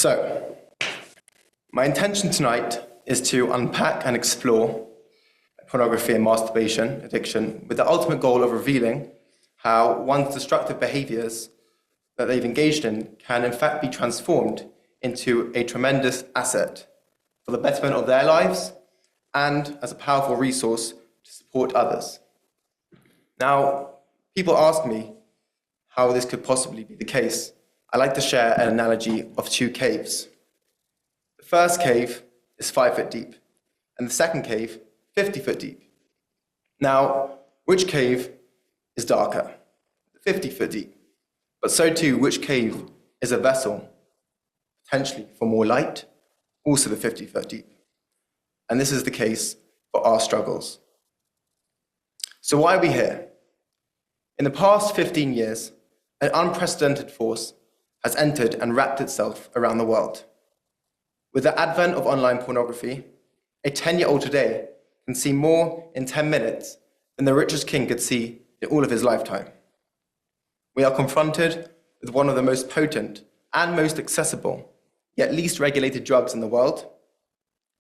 So, my intention tonight is to unpack and explore pornography and masturbation addiction with the ultimate goal of revealing how one's destructive behaviors that they've engaged in can in fact be transformed into a tremendous asset for the betterment of their lives and as a powerful resource to support others. Now, people ask me how this could possibly be the case. I like to share an analogy of two caves. The first cave is 5 foot deep, and the second cave, 50 foot deep. Now, which cave is darker? The 50 foot deep. But so too, which cave is a vessel, potentially for more light? Also the 50 foot deep. And this is the case for our struggles. So why are we here? In the past 15 years, an unprecedented force has entered and wrapped itself around the world. With the advent of online pornography, a 10-year-old today can see more in 10 minutes than the richest king could see in all of his lifetime. We are confronted with one of the most potent and most accessible, yet least regulated drugs in the world,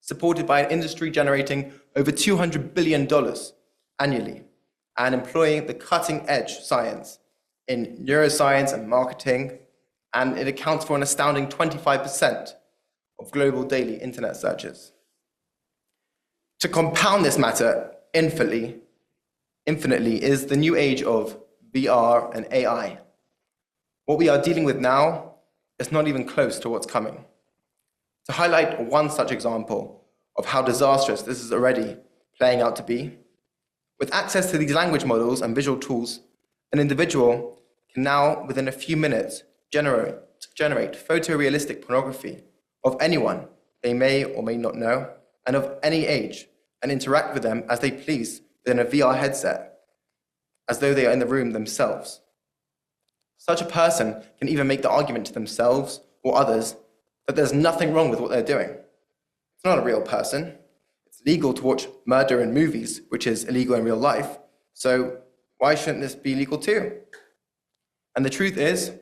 supported by an industry generating over $200 billion annually and employing the cutting-edge science in neuroscience and marketing, and it accounts for an astounding 25% of global daily internet searches. To compound this matter infinitely is the new age of VR and AI. What we are dealing with now is not even close to what's coming. To highlight one such example of how disastrous this is already playing out to be, with access to these language models and visual tools, an individual can now, within a few minutes, generate photorealistic pornography of anyone they may or may not know, and of any age, and interact with them as they please within a VR headset, as though they are in the room themselves. Such a person can even make the argument to themselves or others that there's nothing wrong with what they're doing. It's not a real person. It's legal to watch murder in movies, which is illegal in real life, so why shouldn't this be legal too? And the truth is,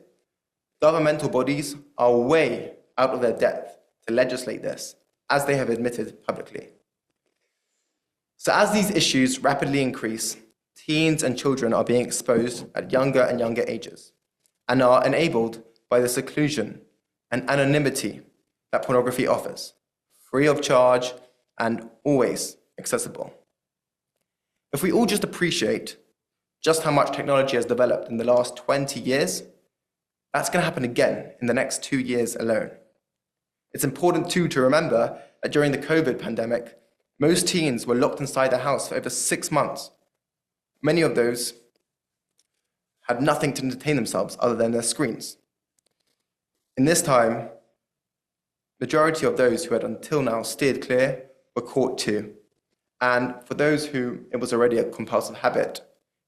governmental bodies are way out of their depth to legislate this, as they have admitted publicly. So as these issues rapidly increase, teens and children are being exposed at younger and younger ages and are enabled by the seclusion and anonymity that pornography offers, free of charge and always accessible. If we all just appreciate just how much technology has developed in the last 20 years, that's going to happen again in the next 2 years alone. It's important too to remember that during the COVID pandemic, most teens were locked inside their house for over 6 months. Many of those had nothing to entertain themselves other than their screens. In this time, majority of those who had until now steered clear were caught too. And for those who it was already a compulsive habit,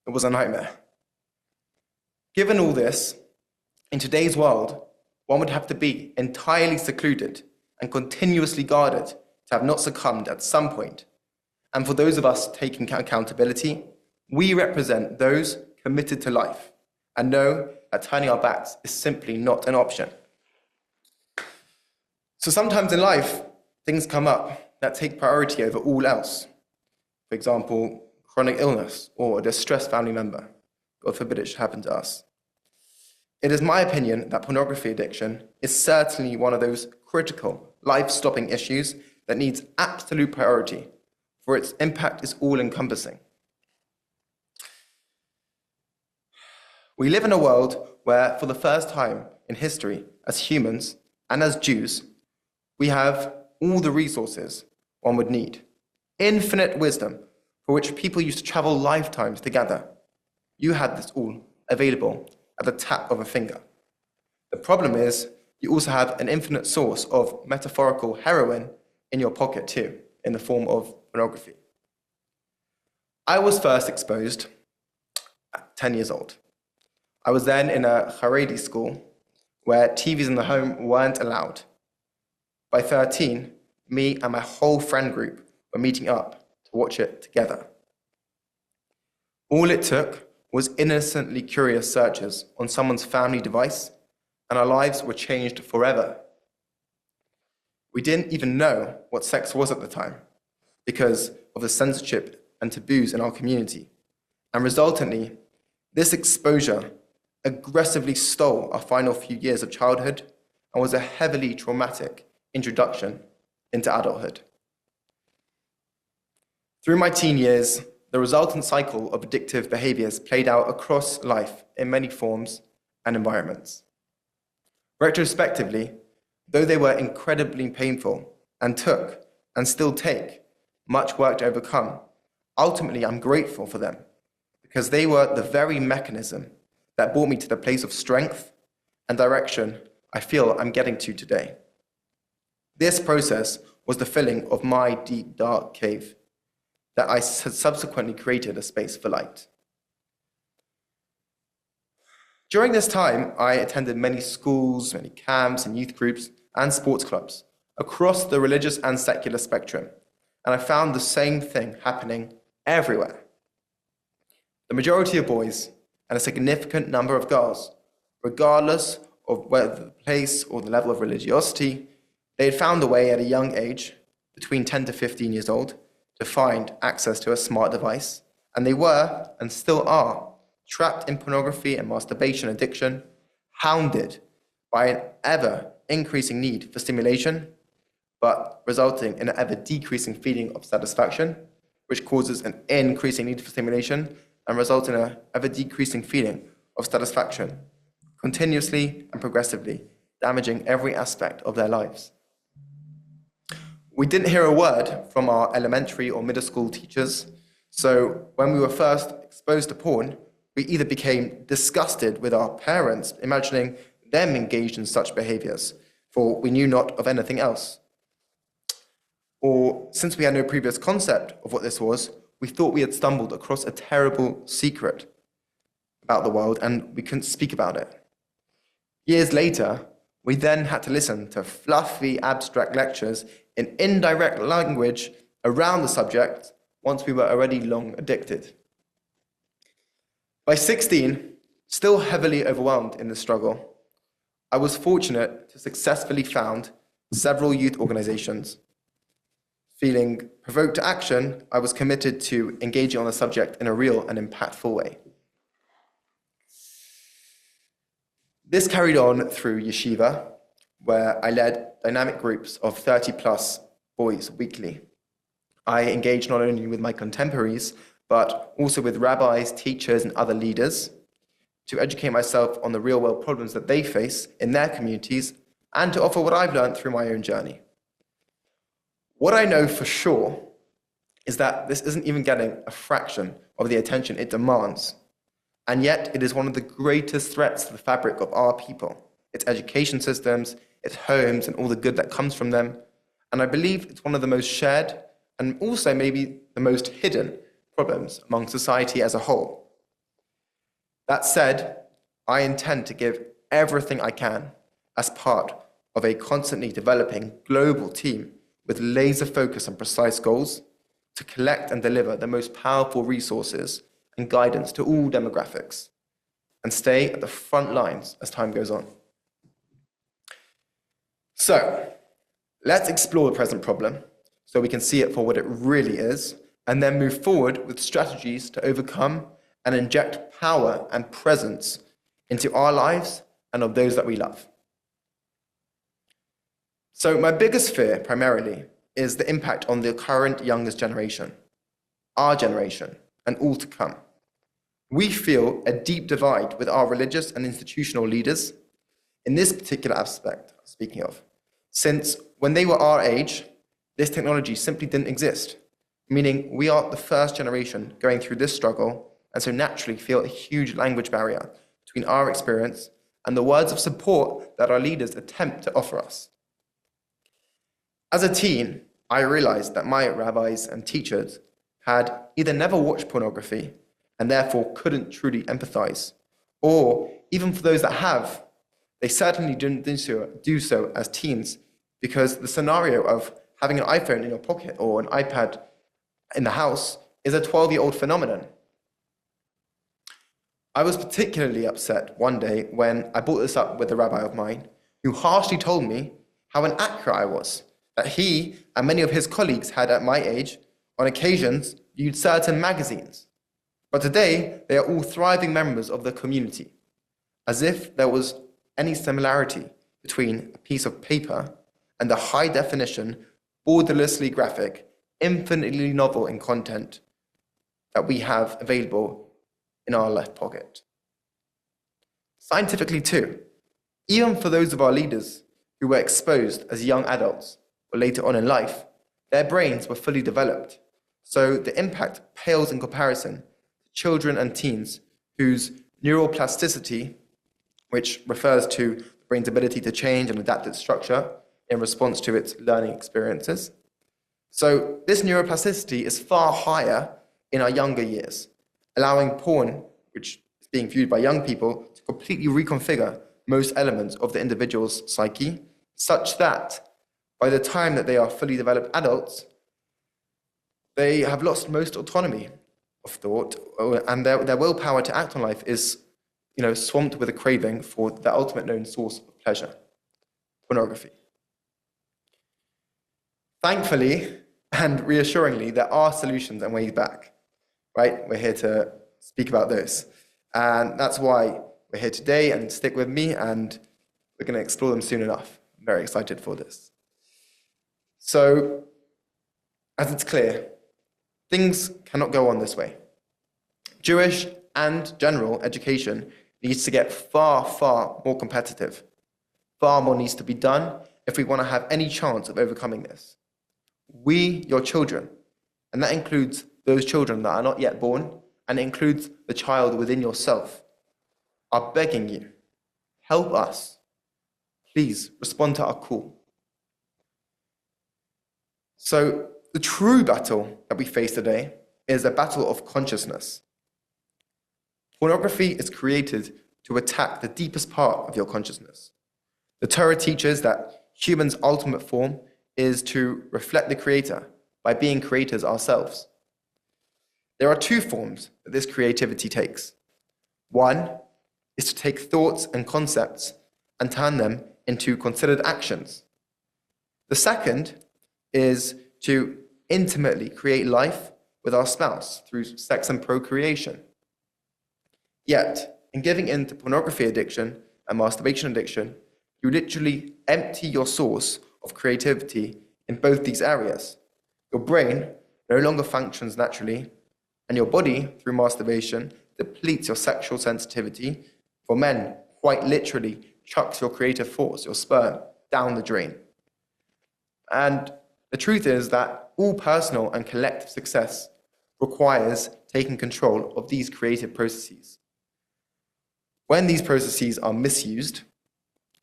it was a nightmare. Given all this, in today's world, one would have to be entirely secluded and continuously guarded to have not succumbed at some point. And for those of us taking accountability, we represent those committed to life and know that turning our backs is simply not an option. So sometimes in life, things come up that take priority over all else. For example, chronic illness or a distressed family member. God forbid it should happen to us. It is my opinion that pornography addiction is certainly one of those critical, life-stopping issues that needs absolute priority, for its impact is all-encompassing. We live in a world where, for the first time in history, as humans and as Jews, we have all the resources one would need. Infinite wisdom, for which people used to travel lifetimes to gather. You had this all available at the tap of a finger. The problem is, you also have an infinite source of metaphorical heroin in your pocket too, in the form of pornography. I was first exposed at 10 years old. I was then in a Haredi school where TVs in the home weren't allowed. By 13, me and my whole friend group were meeting up to watch it together. All it took was innocently curious searches on someone's family device, and our lives were changed forever. We didn't even know what sex was at the time because of the censorship and taboos in our community. And resultantly, this exposure aggressively stole our final few years of childhood and was a heavily traumatic introduction into adulthood. Through my teen years, the resultant cycle of addictive behaviors played out across life in many forms and environments. Retrospectively, though they were incredibly painful and took, and still take, much work to overcome, ultimately I'm grateful for them because they were the very mechanism that brought me to the place of strength and direction I feel I'm getting to today. This process was the filling of my deep, dark cave that I subsequently created a space for light. During this time, I attended many schools, many camps and youth groups and sports clubs across the religious and secular spectrum, and I found the same thing happening everywhere. The majority of boys and a significant number of girls, regardless of whether the place or the level of religiosity, they had found a way at a young age, between 10 to 15 years old, to find access to a smart device, and they were, and still are, trapped in pornography and masturbation addiction, hounded by an ever-increasing need for stimulation, but resulting in an ever-decreasing feeling of satisfaction, which causes an increasing need for stimulation and results in an ever-decreasing feeling of satisfaction, continuously and progressively damaging every aspect of their lives. We didn't hear a word from our elementary or middle school teachers, so when we were first exposed to porn, we either became disgusted with our parents, imagining them engaged in such behaviors, for we knew not of anything else. Or since we had no previous concept of what this was, we thought we had stumbled across a terrible secret about the world and we couldn't speak about it. Years later, we then had to listen to fluffy, abstract lectures in indirect language around the subject once we were already long addicted. By 16, still heavily overwhelmed in the struggle, I was fortunate to successfully found several youth organizations. Feeling provoked to action, I was committed to engaging on the subject in a real and impactful way. This carried on through yeshiva, where I led dynamic groups of 30-plus boys weekly. I engaged not only with my contemporaries, but also with rabbis, teachers, and other leaders to educate myself on the real-world problems that they face in their communities and to offer what I've learned through my own journey. What I know for sure is that this isn't even getting a fraction of the attention it demands, and yet it is one of the greatest threats to the fabric of our people, its education systems, its homes, and all the good that comes from them, and I believe it's one of the most shared and also maybe the most hidden problems among society as a whole. That said, I intend to give everything I can as part of a constantly developing global team with laser focus on precise goals to collect and deliver the most powerful resources and guidance to all demographics and stay at the front lines as time goes on. So, let's explore the present problem so we can see it for what it really is, and then move forward with strategies to overcome and inject power and presence into our lives and of those that we love. So my biggest fear, primarily, is the impact on the current youngest generation, our generation, and all to come. We feel a deep divide with our religious and institutional leaders in this particular aspect, speaking of, since when they were our age, this technology simply didn't exist, meaning we are the first generation going through this struggle and so naturally feel a huge language barrier between our experience and the words of support that our leaders attempt to offer us. As a teen, I realized that my rabbis and teachers had either never watched pornography and therefore couldn't truly empathize, or even for those that have, they certainly didn't do so as teens because the scenario of having an iPhone in your pocket or an iPad in the house is a 12-year-old phenomenon. I was particularly upset one day when I brought this up with a rabbi of mine who harshly told me how inaccurate I was that he and many of his colleagues had at my age, on occasions, viewed certain magazines. But today, they are all thriving members of the community, as if there was any similarity between a piece of paper and the high-definition, borderlessly graphic, infinitely novel in content that we have available in our left pocket. Scientifically too, even for those of our leaders who were exposed as young adults or later on in life, their brains were fully developed, so the impact pales in comparison to children and teens whose neuroplasticity, which refers to the brain's ability to change and adapt its structure in response to its learning experiences. So this neuroplasticity is far higher in our younger years, allowing porn, which is being viewed by young people, to completely reconfigure most elements of the individual's psyche, such that by the time that they are fully developed adults, they have lost most autonomy of thought, and their willpower to act on life is, swamped with a craving for the ultimate known source of pleasure, pornography. Thankfully and reassuringly, there are solutions and ways back, right? We're here to speak about those. And that's why we're here today, and stick with me, and we're going to explore them soon enough. I'm very excited for this. So, as it's clear, things cannot go on this way. Jewish and general education needs to get far, far more competitive. Far more needs to be done if we want to have any chance of overcoming this. We, your children, and that includes those children that are not yet born, and it includes the child within yourself, are begging you, help us. Please respond to our call. So the true battle that we face today is a battle of consciousness. Pornography is created to attack the deepest part of your consciousness. The Torah teaches that humans' ultimate form is to reflect the Creator by being creators ourselves. There are two forms that this creativity takes. One is to take thoughts and concepts and turn them into considered actions. The second is to intimately create life with our spouse through sex and procreation. Yet, in giving in to pornography addiction and masturbation addiction, you literally empty your source of creativity in both these areas. Your brain no longer functions naturally, and your body, through masturbation, depletes your sexual sensitivity. For men, quite literally chucks your creative force, your sperm, down the drain. And the truth is that all personal and collective success requires taking control of these creative processes. When these processes are misused,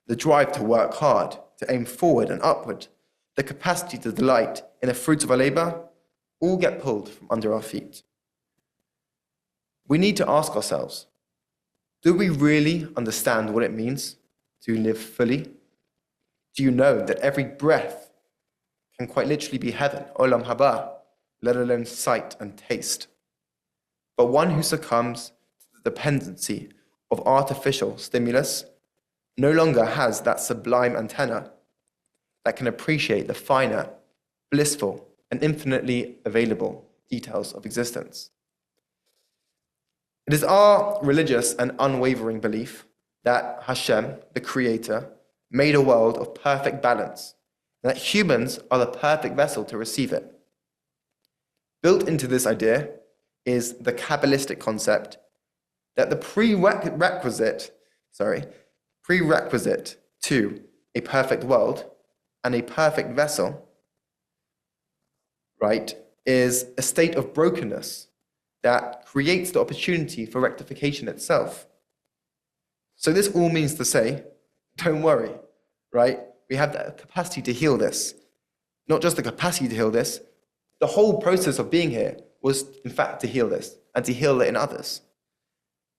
the drive to work hard, to aim forward and upward, the capacity to delight in the fruits of our labor, all get pulled from under our feet. We need to ask ourselves, do we really understand what it means to live fully? Do you know that every breath can quite literally be heaven, olam haba, let alone sight and taste? But one who succumbs to the dependency of artificial stimulus no longer has that sublime antenna that can appreciate the finer, blissful, and infinitely available details of existence. It is our religious and unwavering belief that Hashem, the Creator, made a world of perfect balance, and that humans are the perfect vessel to receive it. Built into this idea is the Kabbalistic concept that the prerequisite to a perfect world and a perfect vessel, right, is a state of brokenness that creates the opportunity for rectification itself. So this all means to say, don't worry, right? We have the capacity to heal this. Not just the capacity to heal this, the whole process of being here was, in fact, to heal this and to heal it in others.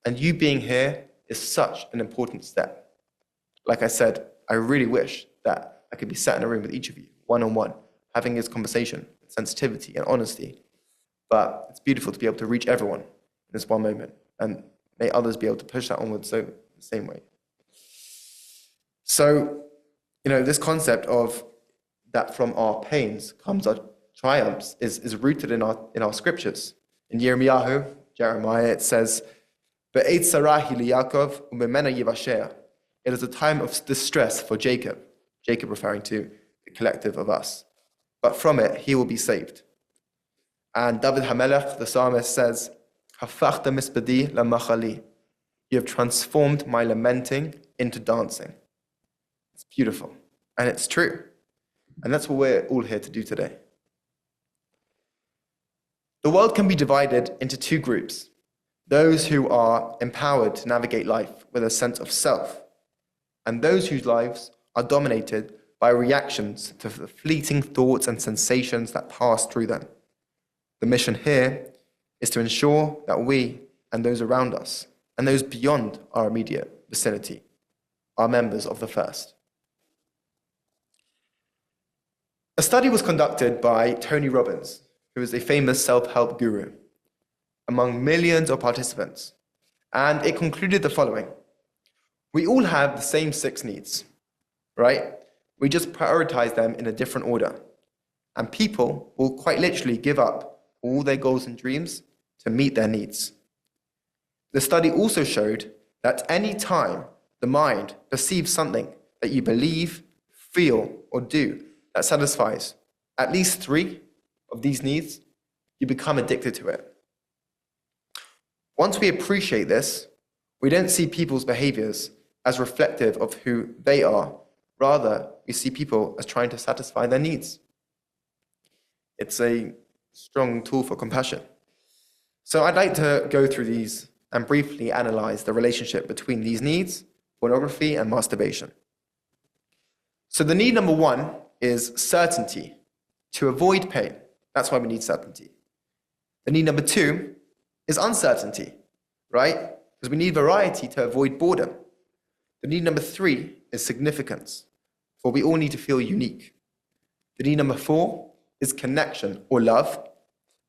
And you being here is such an important step. Like I said, I really wish that I could be sat in a room with each of you, one-on-one, having this conversation with sensitivity and honesty. But it's beautiful to be able to reach everyone in this one moment, and may others be able to push that onwards so the same way. So, this concept of that from our pains comes our triumphs is rooted in our scriptures. In Jeremiah, it says, "Be'et sarahi li Yaakov u'memena yivasher." It is a time of distress for Jacob referring to the collective of us. But from it, he will be saved. And David HaMelech, the psalmist, says, "Hafachta mispadi lamachali." You have transformed my lamenting into dancing. It's beautiful, and it's true. And that's what we're all here to do today. The world can be divided into two groups: those who are empowered to navigate life with a sense of self, and those whose lives are dominated by reactions to the fleeting thoughts and sensations that pass through them. The mission here is to ensure that we and those around us, and those beyond our immediate vicinity, are members of the first. A study was conducted by Tony Robbins, who is a famous self-help guru, among millions of participants, and it concluded the following. We all have the same 6 needs, right? We just prioritize them in a different order. And people will quite literally give up all their goals and dreams to meet their needs. The study also showed that any time the mind perceives something that you believe, feel, or do that satisfies at least 3 of these needs, you become addicted to it. Once we appreciate this, we don't see people's behaviors as reflective of who they are. Rather, we see people as trying to satisfy their needs. It's a strong tool for compassion. So I'd like to go through these and briefly analyze the relationship between these needs, pornography, and masturbation. So the need number 1 is certainty, to avoid pain. That's why we need certainty. The need number 2 is uncertainty, right? Because we need variety to avoid boredom. The need number 3 is significance, for we all need to feel unique. The need number 4 is connection or love,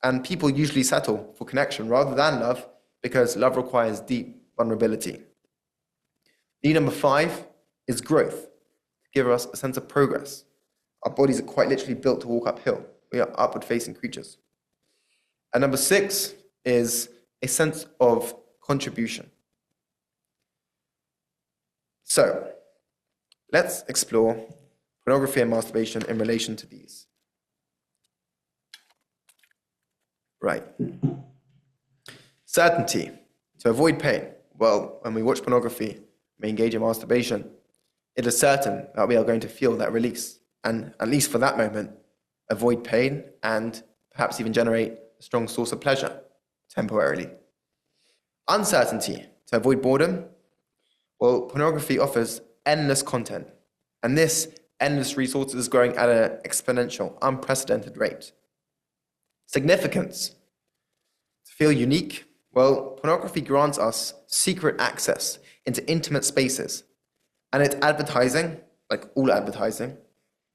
and people usually settle for connection rather than love because love requires deep vulnerability. Need number 5 is growth, to give us a sense of progress. Our bodies are quite literally built to walk uphill. We are upward-facing creatures. And number 6 is a sense of contribution. So, let's explore pornography and masturbation in relation to these. Right. Certainty, to avoid pain. Well, when we watch pornography, we engage in masturbation, it is certain that we are going to feel that release, and at least for that moment, avoid pain and perhaps even generate a strong source of pleasure temporarily. Uncertainty, to avoid boredom. Well, pornography offers endless content, and this endless resource is growing at an exponential, unprecedented rate. Significance, to feel unique. Well, pornography grants us secret access into intimate spaces, and its advertising, like all advertising,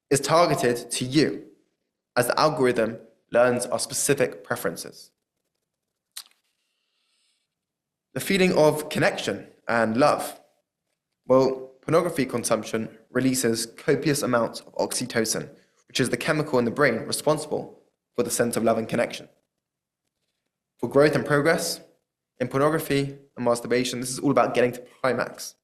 is targeted to you as the algorithm learns our specific preferences. The feeling of connection and love. Well, pornography consumption releases copious amounts of oxytocin, which is the chemical in the brain responsible for the sense of love and connection. For growth and progress, in pornography and masturbation, this is all about getting to climax.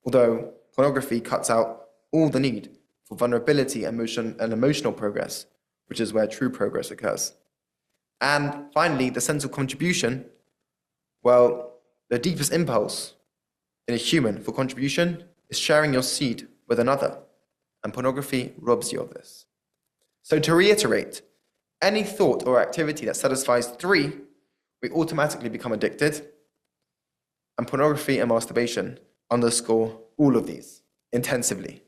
Although pornography cuts out all the need for vulnerability, emotion, and emotional progress, which is where true progress occurs. And finally, the sense of contribution. Well, the deepest impulse in a human for contribution is sharing your seed with another, and pornography robs you of this. So to reiterate, any thought or activity that satisfies 3, we automatically become addicted, and pornography and masturbation underscore all of these intensively.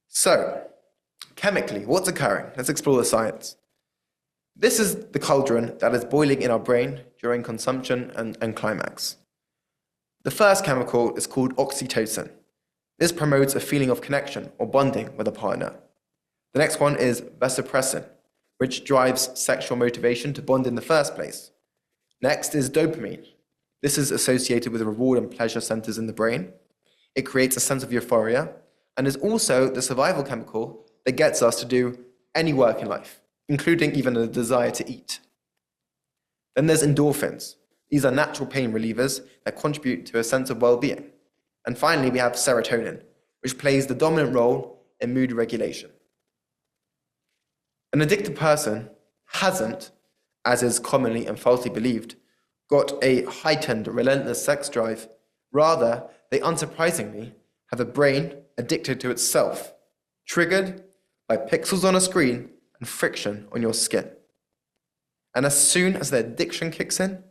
So, chemically, what's occurring? Let's explore the science. This is the cauldron that is boiling in our brain during consumption and climax. The first chemical is called oxytocin. This promotes a feeling of connection or bonding with a partner. The next one is vasopressin, which drives sexual motivation to bond in the first place. Next is dopamine. This is associated with reward and pleasure centers in the brain. It creates a sense of euphoria and is also the survival chemical that gets us to do any work in life, including even the desire to eat. Then there's endorphins. These are natural pain relievers that contribute to a sense of well-being. And finally, we have serotonin, which plays the dominant role in mood regulation. An addicted person hasn't, as is commonly and falsely believed, got a heightened, relentless sex drive. Rather, they unsurprisingly have a brain addicted to itself, triggered by pixels on a screen and friction on your skin. And as soon as the addiction kicks in,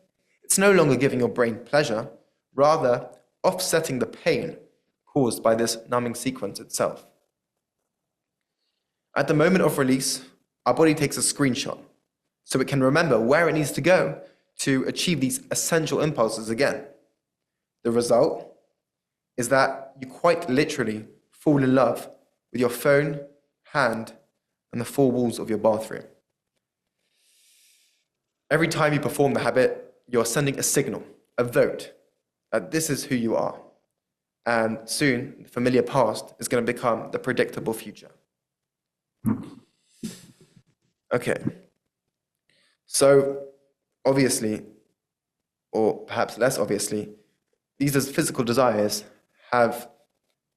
it's no longer giving your brain pleasure, rather offsetting the pain caused by this numbing sequence itself. At the moment of release, our body takes a screenshot so it can remember where it needs to go to achieve these essential impulses again. The result is that you quite literally fall in love with your phone, hand, and the four walls of your bathroom. Every time you perform the habit, you're sending a signal, a vote, that this is who you are. And soon, the familiar past is going to become the predictable future. Okay. So, obviously, or perhaps less obviously, these as physical desires have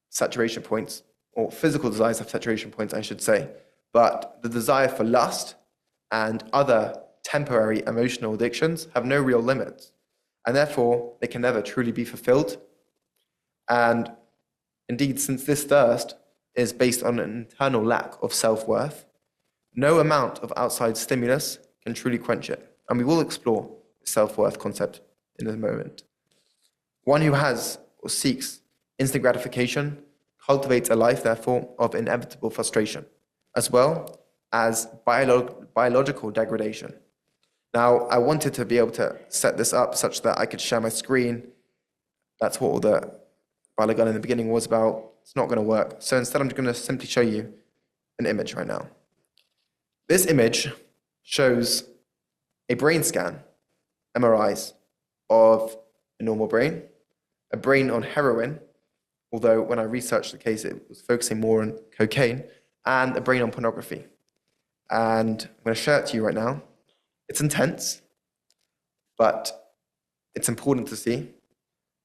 saturation points, or physical desires have saturation points, I should say, but the desire for lust and other temporary emotional addictions have no real limits, and therefore they can never truly be fulfilled. And indeed, since this thirst is based on an internal lack of self-worth, no amount of outside stimulus can truly quench it. And we will explore the self-worth concept in a moment. One who has or seeks instant gratification cultivates a life, therefore, of inevitable frustration, as well as biological degradation. Now, I wanted to be able to set this up such that I could share my screen. That's what all the balagan in the beginning was about. It's not going to work. So instead, I'm just going to simply show you an image right now. This image shows a brain scan, MRIs, of a normal brain, a brain on heroin, although when I researched the case, it was focusing more on cocaine, and a brain on pornography. And I'm going to share it to you right now. It's intense, but it's important to see.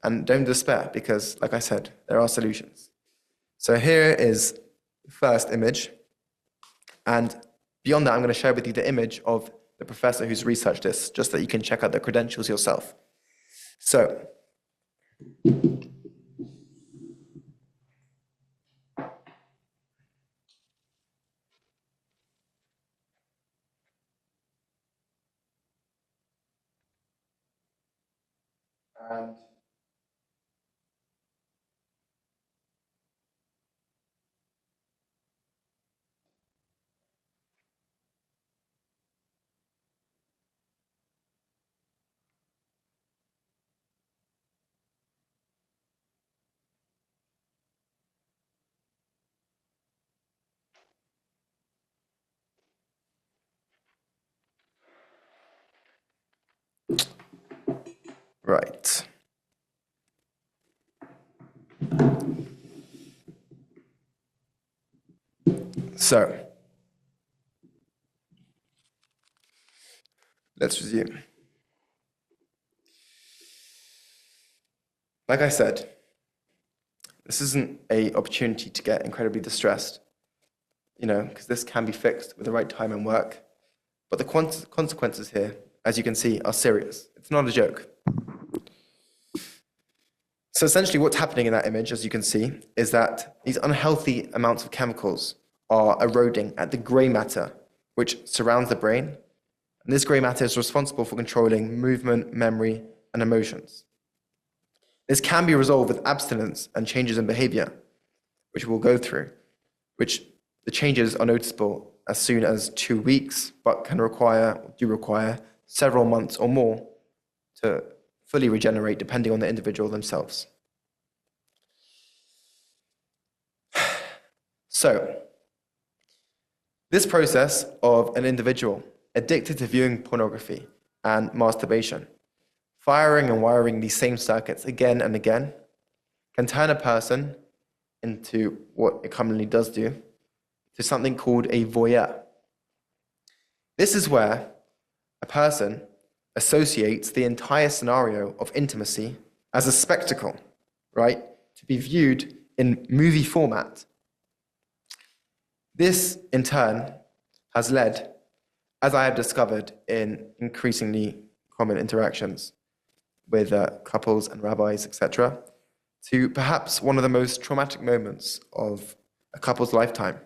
And don't despair, because, like I said, there are solutions. So here is the first image. And beyond that, I'm going to share with you the image of the professor who's researched this, just so that you can check out the credentials yourself. So, and right. So, let's resume. Like I said, this isn't an opportunity to get incredibly distressed, because this can be fixed with the right time and work. But the consequences here, as you can see, are serious. It's not a joke. So essentially what's happening in that image, as you can see, is that these unhealthy amounts of chemicals are eroding at the gray matter, which surrounds the brain. And this gray matter is responsible for controlling movement, memory, and emotions. This can be resolved with abstinence and changes in behavior, which we'll go through, which the changes are noticeable as soon as 2 weeks, but do require several months or more to fully regenerate, depending on the individual themselves. So, this process of an individual addicted to viewing pornography and masturbation, firing and wiring these same circuits again and again, can turn a person into what it commonly does do, to something called a voyeur. This is where a person associates the entire scenario of intimacy as a spectacle, right? To be viewed in movie format. This, in turn, has led, as I have discovered in increasingly common interactions with couples and rabbis, etc., to perhaps one of the most traumatic moments of a couple's lifetime,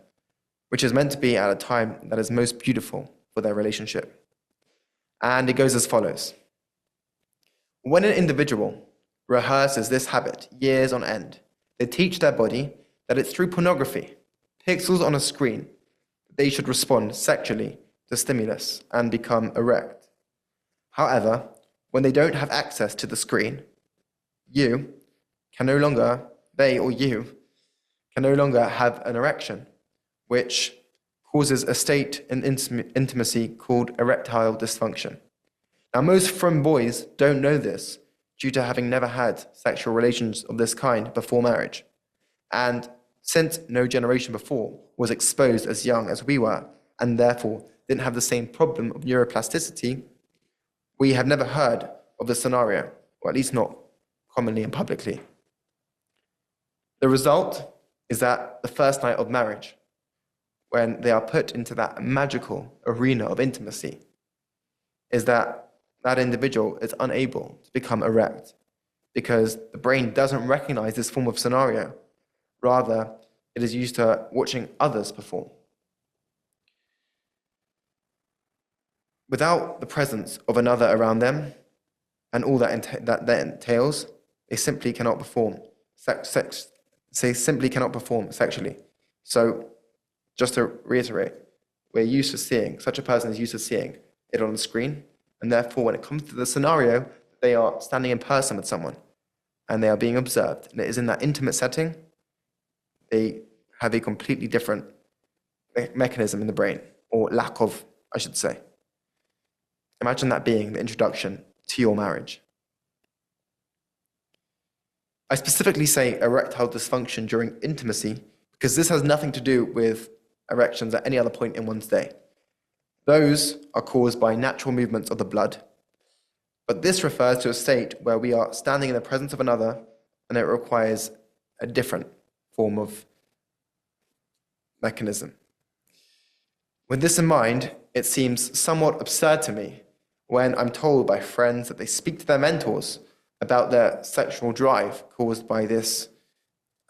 which is meant to be at a time that is most beautiful for their relationship. And it goes as follows. When an individual rehearses this habit years on end, they teach their body that it's through pornography, pixels on a screen, that they should respond sexually to stimulus and become erect. However, when they don't have access to the screen, they or you can no longer have an erection, which causes a state in intimacy called erectile dysfunction. Now, most frum boys don't know this due to having never had sexual relations of this kind before marriage. And since no generation before was exposed as young as we were, and therefore didn't have the same problem of neuroplasticity, we have never heard of the scenario, or at least not commonly and publicly. The result is that the first night of marriage, when they are put into that magical arena of intimacy, is that that individual is unable to become erect because the brain doesn't recognize this form of scenario. Rather, it is used to watching others perform. Without the presence of another around them and all that entails, they simply cannot perform sexually. So, just to reiterate, such a person is used to seeing it on the screen, and therefore when it comes to the scenario, they are standing in person with someone, and they are being observed, and it is in that intimate setting, they have a completely different mechanism in the brain, or lack of, I should say. Imagine that being the introduction to your marriage. I specifically say erectile dysfunction during intimacy because this has nothing to do with erections at any other point in one's day. Those are caused by natural movements of the blood, but this refers to a state where we are standing in the presence of another and it requires a different form of mechanism. With this in mind, it seems somewhat absurd to me when I'm told by friends that they speak to their mentors about their sexual drive caused by this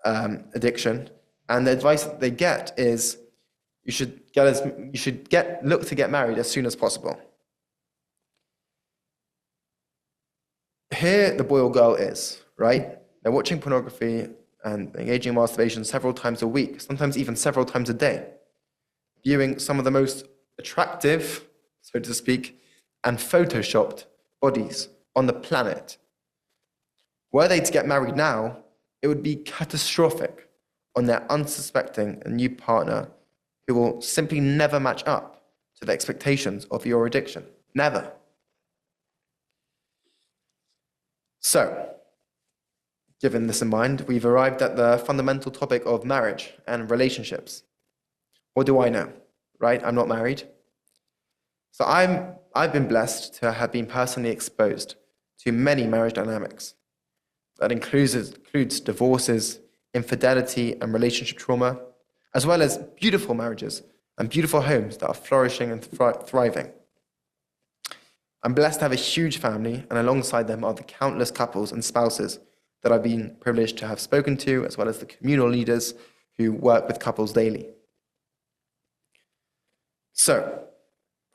addiction, and the advice that they get is you should look to get married as soon as possible. Here the boy or girl is, right? They're watching pornography and engaging in masturbation several times a week, sometimes even several times a day, viewing some of the most attractive, so to speak, and photoshopped bodies on the planet. Were they to get married now, it would be catastrophic on their unsuspecting new partner who will simply never match up to the expectations of your addiction. Never. So, given this in mind, we've arrived at the fundamental topic of marriage and relationships. What do I know, right? I'm not married. So I've been blessed to have been personally exposed to many marriage dynamics. That includes divorces, infidelity, and relationship trauma, as well as beautiful marriages and beautiful homes that are flourishing and thriving. I'm blessed to have a huge family, and alongside them are the countless couples and spouses that I've been privileged to have spoken to, as well as the communal leaders who work with couples daily. So,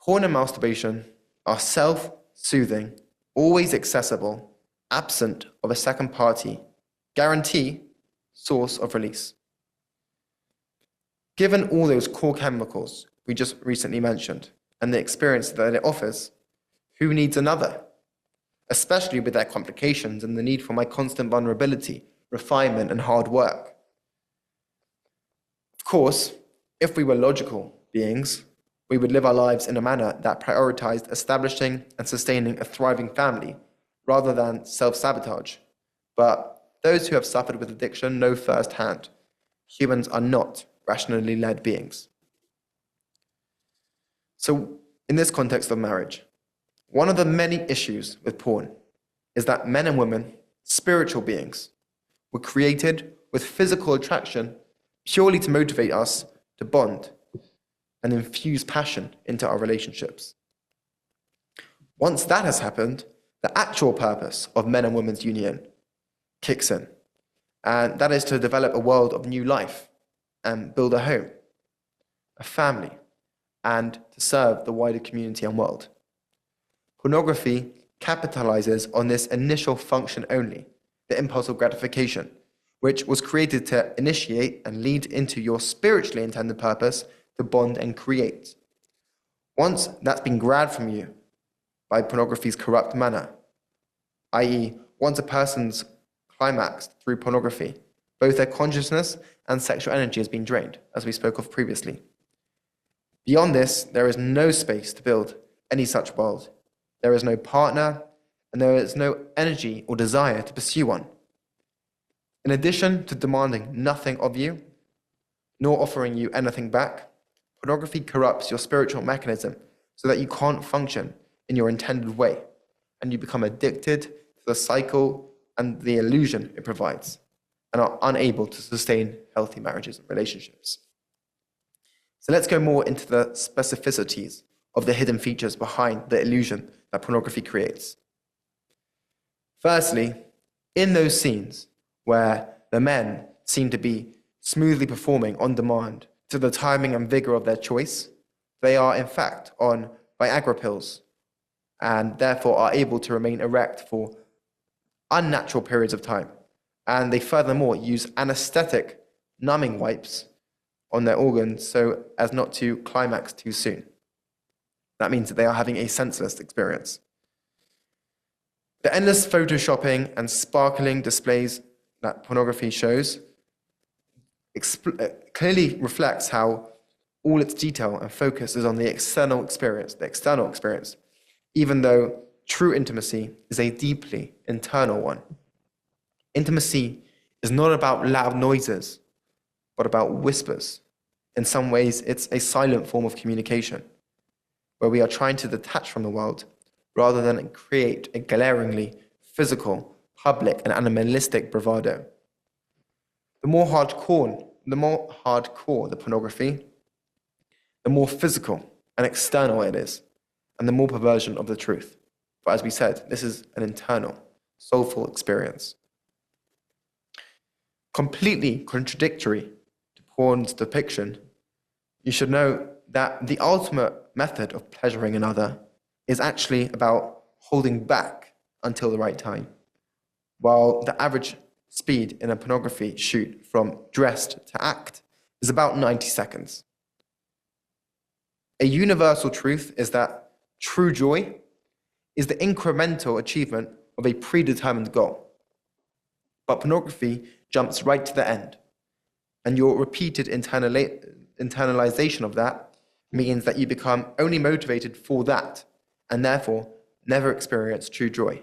porn and masturbation are self-soothing, always accessible, absent of a second party, guarantee source of release. Given all those core chemicals we just recently mentioned and the experience that it offers, who needs another? Especially with their complications and the need for my constant vulnerability, refinement, and hard work. Of course, if we were logical beings, we would live our lives in a manner that prioritized establishing and sustaining a thriving family rather than self-sabotage. But those who have suffered with addiction know firsthand Humans are not rationally led beings. So, in this context of marriage, one of the many issues with porn is that men and women, spiritual beings, were created with physical attraction purely to motivate us to bond and infuse passion into our relationships. Once that has happened, the actual purpose of men and women's union kicks in, and that is to develop a world of new life and build a home, a family, and to serve the wider community and world. Pornography capitalizes on this initial function only, the impulse of gratification, which was created to initiate and lead into your spiritually intended purpose to bond and create. Once that's been grabbed from you by pornography's corrupt manner, i.e., once a person's climaxed through pornography, both their consciousness and sexual energy has been drained, as we spoke of previously. Beyond this, there is no space to build any such world. There is no partner, and there is no energy or desire to pursue one. In addition to demanding nothing of you, nor offering you anything back, pornography corrupts your spiritual mechanism so that you can't function in your intended way, and you become addicted to the cycle and the illusion it provides, and are unable to sustain healthy marriages and relationships. So let's go more into the specificities of the hidden features behind the illusion that pornography creates. Firstly, in those scenes where the men seem to be smoothly performing on demand to the timing and vigor of their choice, they are in fact on Viagra pills and therefore are able to remain erect for unnatural periods of time. And they furthermore use anesthetic numbing wipes on their organs so as not to climax too soon. That means that they are having a senseless experience. The endless photoshopping and sparkling displays that pornography shows clearly reflects how all its detail and focus is on the external experience, even though true intimacy is a deeply internal one. Intimacy is not about loud noises, but about whispers. In some ways, it's a silent form of communication, where we are trying to detach from the world rather than create a glaringly physical, public, and animalistic bravado. The more hardcore the pornography, the more physical and external it is, and the more perversion of the truth. But as we said, this is an internal, soulful experience. Completely contradictory to porn's depiction, you should know that the ultimate method of pleasuring another is actually about holding back until the right time, while the average speed in a pornography shoot from dressed to act is about 90 seconds. A universal truth is that true joy is the incremental achievement of a predetermined goal. But pornography jumps right to the end, and your repeated internalization of that means that you become only motivated for that, and therefore never experience true joy.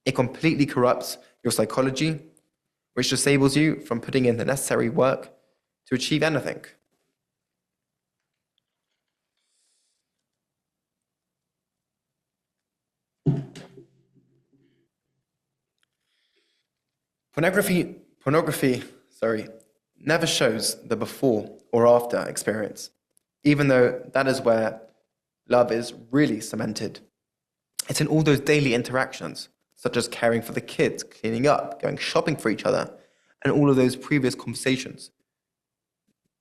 It completely corrupts your psychology, which disables you from putting in the necessary work to achieve anything. Pornography never shows the before or after experience, even though that is where love is really cemented. It's in all those daily interactions, such as caring for the kids, cleaning up, going shopping for each other, and all of those previous conversations,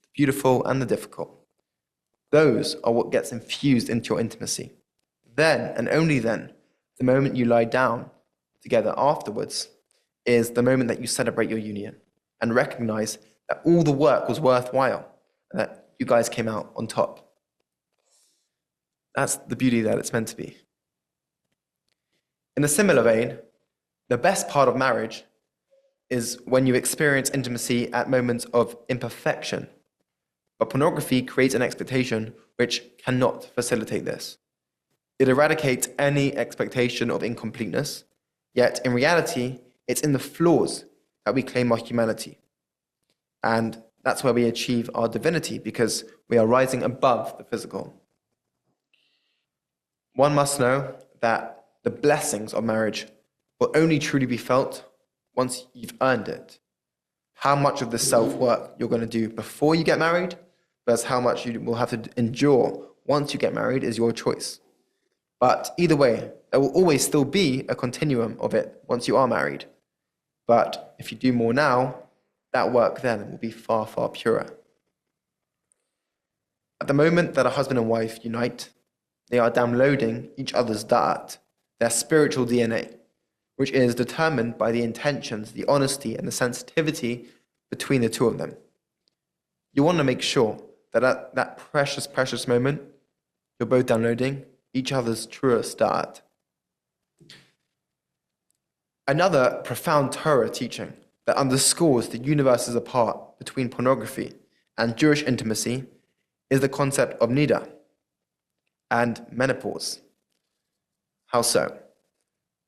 the beautiful and the difficult. Those are what gets infused into your intimacy. Then, and only then, the moment you lie down together afterwards is the moment that you celebrate your union and recognize that all the work was worthwhile and that you guys came out on top. That's the beauty that it's meant to be. In a similar vein, the best part of marriage is when you experience intimacy at moments of imperfection. But pornography creates an expectation which cannot facilitate this. It eradicates any expectation of incompleteness, yet in reality, it's in the flaws that we claim our humanity. And that's where we achieve our divinity, because we are rising above the physical. One must know that the blessings of marriage will only truly be felt once you've earned it. How much of the self-work you're going to do before you get married versus how much you will have to endure once you get married is your choice. But either way, there will always still be a continuum of it once you are married. But if you do more now, that work then will be far, far purer. At the moment that a husband and wife unite, they are downloading each other's da'at, their spiritual DNA, which is determined by the intentions, the honesty, and the sensitivity between the two of them. You want to make sure that at that precious, precious moment, you're both downloading each other's truest da'at. Another profound Torah teaching that underscores the universes apart between pornography and Jewish intimacy is the concept of nida and menopause. How so?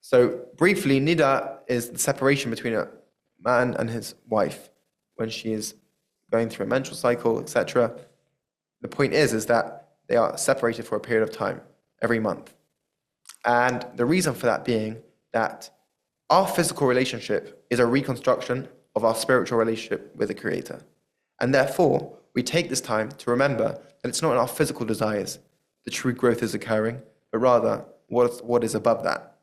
So briefly, nida is the separation between a man and his wife when she is going through a menstrual cycle, etc. The point is that they are separated for a period of time, every month. And the reason for that being that our physical relationship is a reconstruction of our spiritual relationship with the Creator. And therefore, we take this time to remember that it's not in our physical desires the true growth is occurring, but rather what is above that.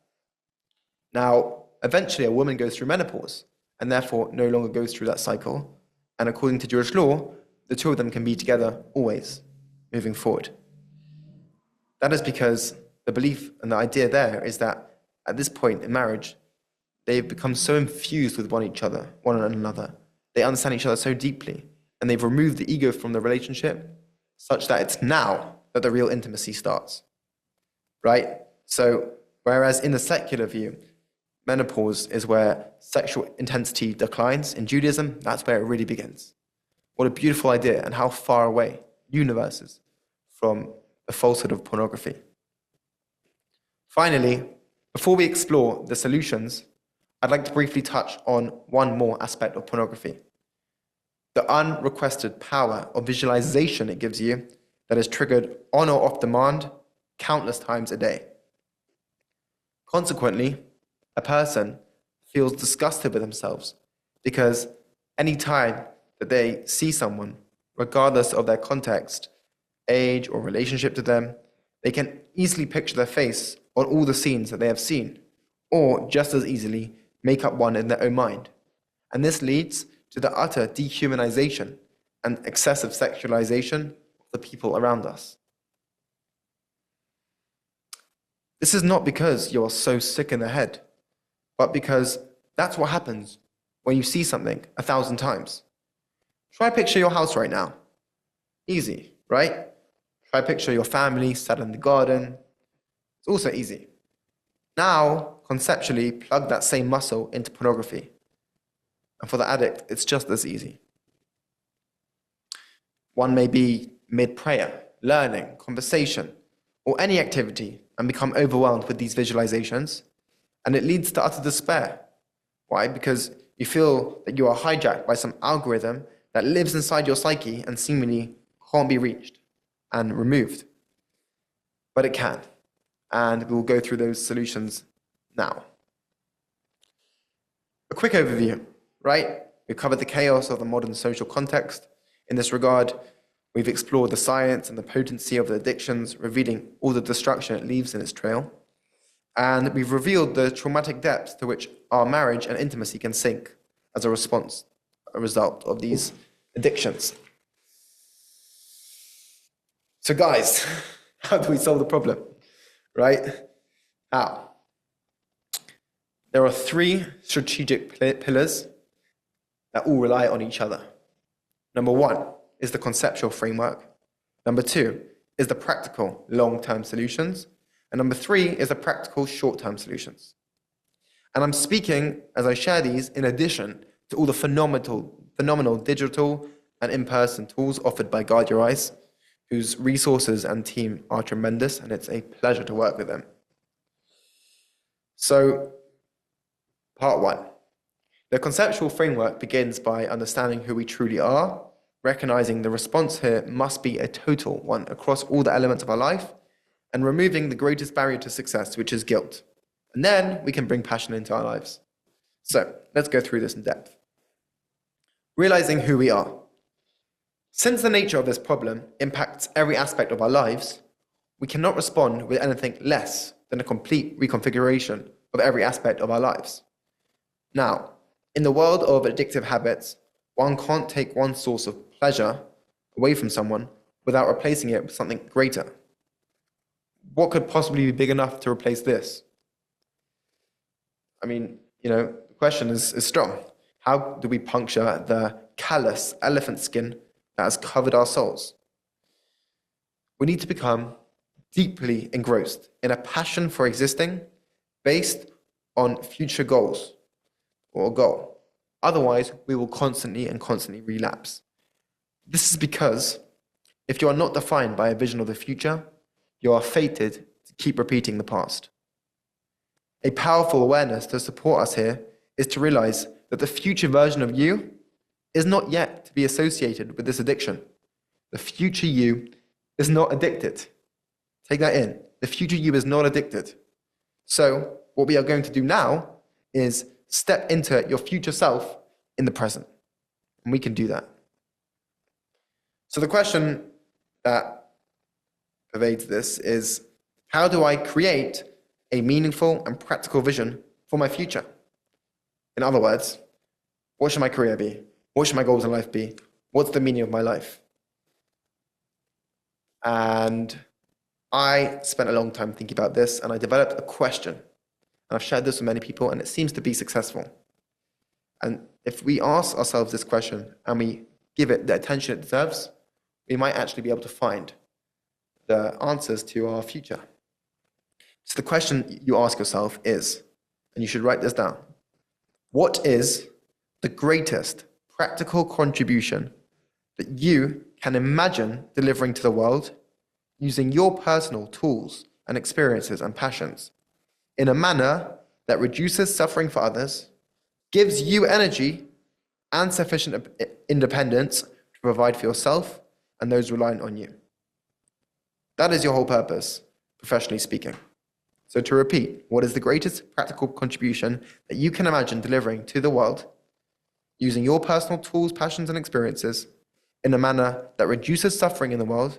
Now, eventually a woman goes through menopause and therefore no longer goes through that cycle. And according to Jewish law, the two of them can be together always, moving forward. That is because the belief and the idea there is that at this point in marriage, they've become so infused with one another. They understand each other so deeply, and they've removed the ego from the relationship such that it's now that the real intimacy starts, right? So, whereas in the secular view, menopause is where sexual intensity declines. In Judaism, that's where it really begins. What a beautiful idea, and how far away universes from the falsehood of pornography. Finally, before we explore the solutions, I'd like to briefly touch on one more aspect of pornography: the unrequested power of visualization it gives you that is triggered on or off demand countless times a day. Consequently, a person feels disgusted with themselves because any time that they see someone, regardless of their context, age, or relationship to them, they can easily picture their face on all the scenes that they have seen, or just as easily make up one in their own mind. And this leads to the utter dehumanization and excessive sexualization of the people around us. This is not because you are so sick in the head, but because that's what happens when you see something 1,000 times. Try picture your house right now. Easy, right? Try picture your family sat in the garden. It's also easy. Now, conceptually, plug that same muscle into pornography. And for the addict, it's just as easy. One may be mid-prayer, learning, conversation, or any activity and become overwhelmed with these visualizations, and it leads to utter despair. Why? Because you feel that you are hijacked by some algorithm that lives inside your psyche and seemingly can't be reached and removed. But it can, and we'll go through those solutions now. A quick overview, right? We've covered the chaos of the modern social context. In this regard, we've explored the science and the potency of the addictions, revealing all the destruction it leaves in its trail. And we've revealed the traumatic depths to which our marriage and intimacy can sink as a result of these addictions. So guys, how do we solve the problem, right? How? There are 3 strategic pillars that all rely on each other. Number 1 is the conceptual framework. Number 2 is the practical long-term solutions. And number 3 is the practical short-term solutions. And I'm speaking, as I share these, in addition to all the phenomenal digital and in-person tools offered by Guard Your Eyes, whose resources and team are tremendous, and it's a pleasure to work with them. So, part 1. The conceptual framework begins by understanding who we truly are, recognizing the response here must be a total one across all the elements of our life, and removing the greatest barrier to success, which is guilt. And then we can bring passion into our lives. So let's go through this in depth. Realizing who we are. Since the nature of this problem impacts every aspect of our lives, we cannot respond with anything less than a complete reconfiguration of every aspect of our lives. Now, in the world of addictive habits, one can't take one source of pleasure away from someone without replacing it with something greater. What could possibly be big enough to replace this? I mean, the question is strong. How do we puncture the callous elephant skin that has covered our souls? We need to become deeply engrossed in a passion for existing based on future goals or a goal. Otherwise, we will constantly relapse. This is because if you are not defined by a vision of the future, you are fated to keep repeating the past. A powerful awareness to support us here is to realize that the future version of you is not yet to be associated with this addiction. The future you is not addicted. Take that in. The future you is not addicted. So what we are going to do now is step into your future self in the present. And we can do that. So the question that pervades this is, how do I create a meaningful and practical vision for my future? In other words, what should my career be? What should my goals in life be? What's the meaning of my life? And I spent a long time thinking about this, and I developed a question. And I've shared this with many people, and it seems to be successful. And if we ask ourselves this question and we give it the attention it deserves, we might actually be able to find the answers to our future. So the question you ask yourself is, and you should write this down, what is the greatest practical contribution that you can imagine delivering to the world using your personal tools and experiences and passions in a manner that reduces suffering for others, gives you energy and sufficient independence to provide for yourself and those reliant on you? That is your whole purpose, professionally speaking. So to repeat, what is the greatest practical contribution that you can imagine delivering to the world using your personal tools, passions, and experiences in a manner that reduces suffering in the world,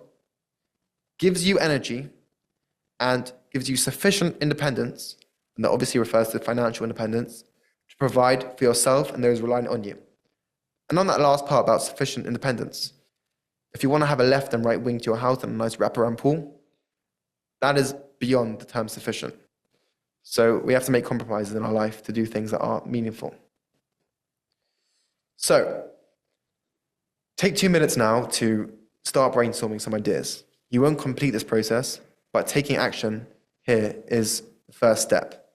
gives you energy, and gives you sufficient independence, and that obviously refers to financial independence, to provide for yourself and those reliant on you? And on that last part about sufficient independence, if you want to have a left and right wing to your house and a nice wraparound pool, that is beyond the term sufficient. So we have to make compromises in our life to do things that are meaningful. So take 2 minutes now to start brainstorming some ideas. You won't complete this process, but taking action here is the first step.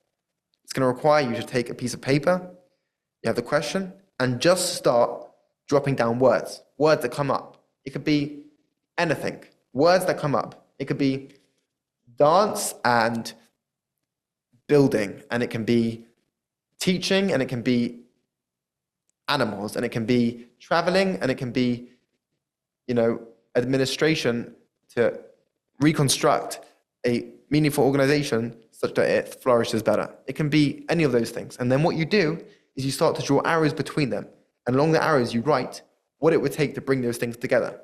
It's going to require you to take a piece of paper, you have the question, and just start dropping down words that come up. It could be anything, words that come up. It could be dance and building, and it can be teaching, and it can be animals, and it can be traveling, and it can be, administration to reconstruct a meaningful organization such that it flourishes better. It can be any of those things. And then what you do is you start to draw arrows between them. And along the arrows, you write what it would take to bring those things together.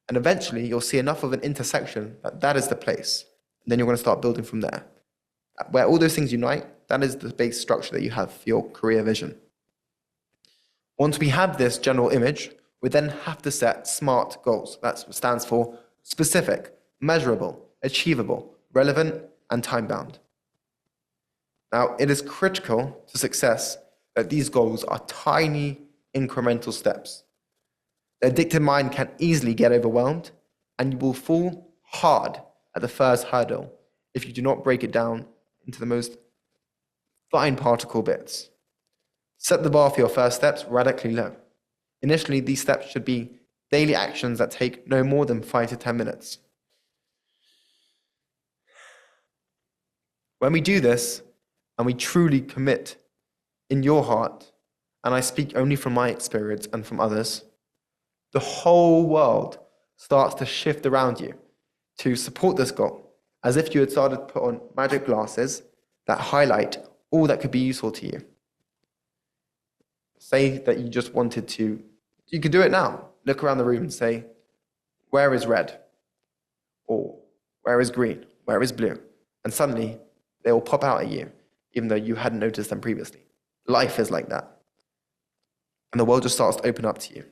And eventually, you'll see enough of an intersection that is the place. And then you're going to start building from there. Where all those things unite, that is the base structure that you have for your career vision. Once we have this general image, we then have to set SMART goals. That stands for specific, measurable, achievable, relevant, and time-bound. Now, it is critical to success that these goals are tiny, incremental steps. The addicted mind can easily get overwhelmed, and you will fall hard at the first hurdle if you do not break it down into the most fine particle bits. Set the bar for your first steps radically low. Initially, these steps should be daily actions that take no more than 5 to 10 minutes. When we do this, and we truly commit in your heart and I speak only from my experience and from others, the whole world starts to shift around you to support this goal, as if you had started to put on magic glasses that highlight all that could be useful to you. Say that you just wanted to, you could do it now. Look around the room and say, where is red? Or where is green? Where is blue? And suddenly they will pop out at you, even though you hadn't noticed them previously. Life is like that. And the world just starts to open up to you.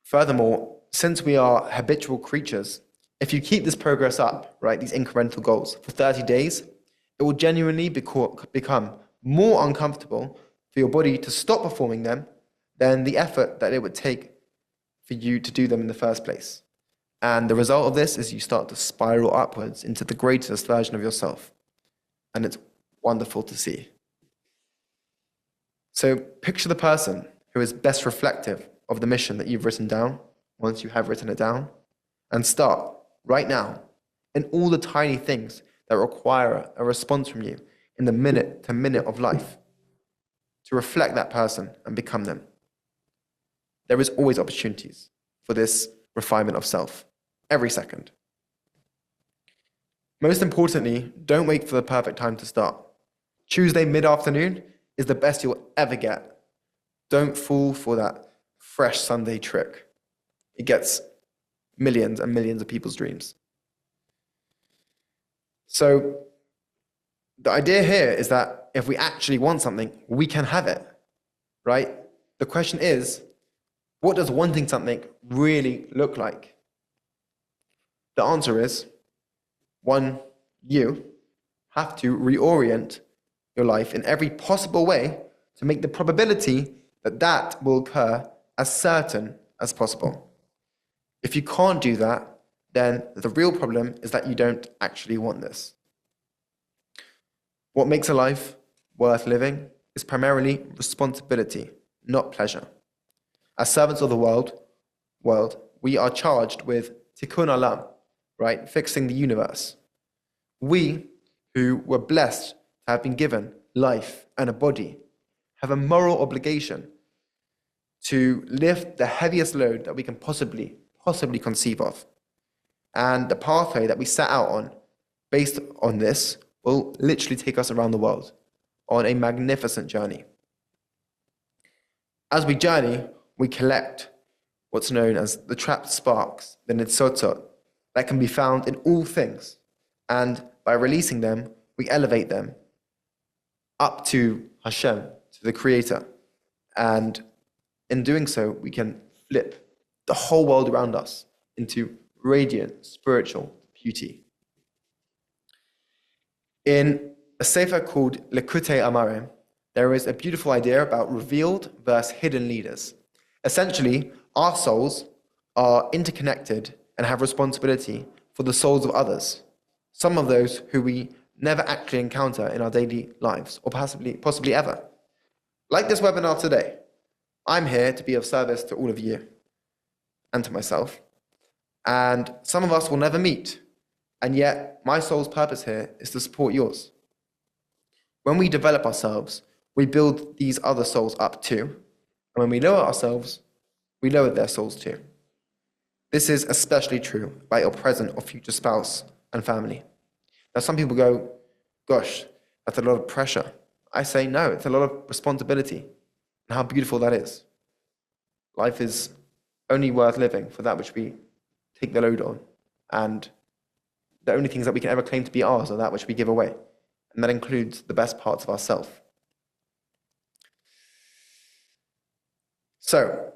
Furthermore, since we are habitual creatures, if you keep this progress up, right, these incremental goals, for 30 days, it will genuinely become more uncomfortable for your body to stop performing them than the effort that it would take for you to do them in the first place. And the result of this is you start to spiral upwards into the greatest version of yourself. And it's wonderful to see. So picture the person who is best reflective of the mission that you've written down, once you have written it down, and start right now in all the tiny things that require a response from you in the minute to minute of life to reflect that person and become them. There is always opportunities for this refinement of self, every second. Most importantly, don't wait for the perfect time to start. Tuesday mid-afternoon is the best you'll ever get. Don't fall for that fresh Sunday trick. It gets millions and millions of people's dreams. So the idea here is that if we actually want something, we can have it, right? The question is, what does wanting something really look like? The answer is, one, you have to reorient your life in every possible way to make the probability that that will occur as certain as possible. If you can't do that, then the real problem is that you don't actually want this. What makes a life worth living is primarily responsibility, not pleasure. As servants of the world, we are charged with tikkun olam, right? Fixing the universe. We, who were blessed to have been given life and a body, have a moral obligation to lift the heaviest load that we can possibly conceive of. And the pathway that we set out on, based on this, will literally take us around the world on a magnificent journey. As we journey, we collect what's known as the trapped sparks, the nitzotzot, that can be found in all things. And by releasing them, we elevate them up to Hashem, to the Creator. And in doing so, we can flip the whole world around us into radiant spiritual beauty. In a sefer called Likutei Amarim, there is a beautiful idea about revealed versus hidden leaders. Essentially, our souls are interconnected and have responsibility for the souls of others, some of those who we never actually encounter in our daily lives, or possibly ever. Like this webinar today, I'm here to be of service to all of you and to myself. And some of us will never meet, and yet my soul's purpose here is to support yours. When we develop ourselves, we build these other souls up too. And when we lower ourselves, we lower their souls too. This is especially true by your present or future spouse and family. Now, some people go, gosh, that's a lot of pressure. I say, no, it's a lot of responsibility. And how beautiful that is. Life is only worth living for that which we take the load on. And the only things that we can ever claim to be ours are that which we give away. And that includes the best parts of ourselves. So,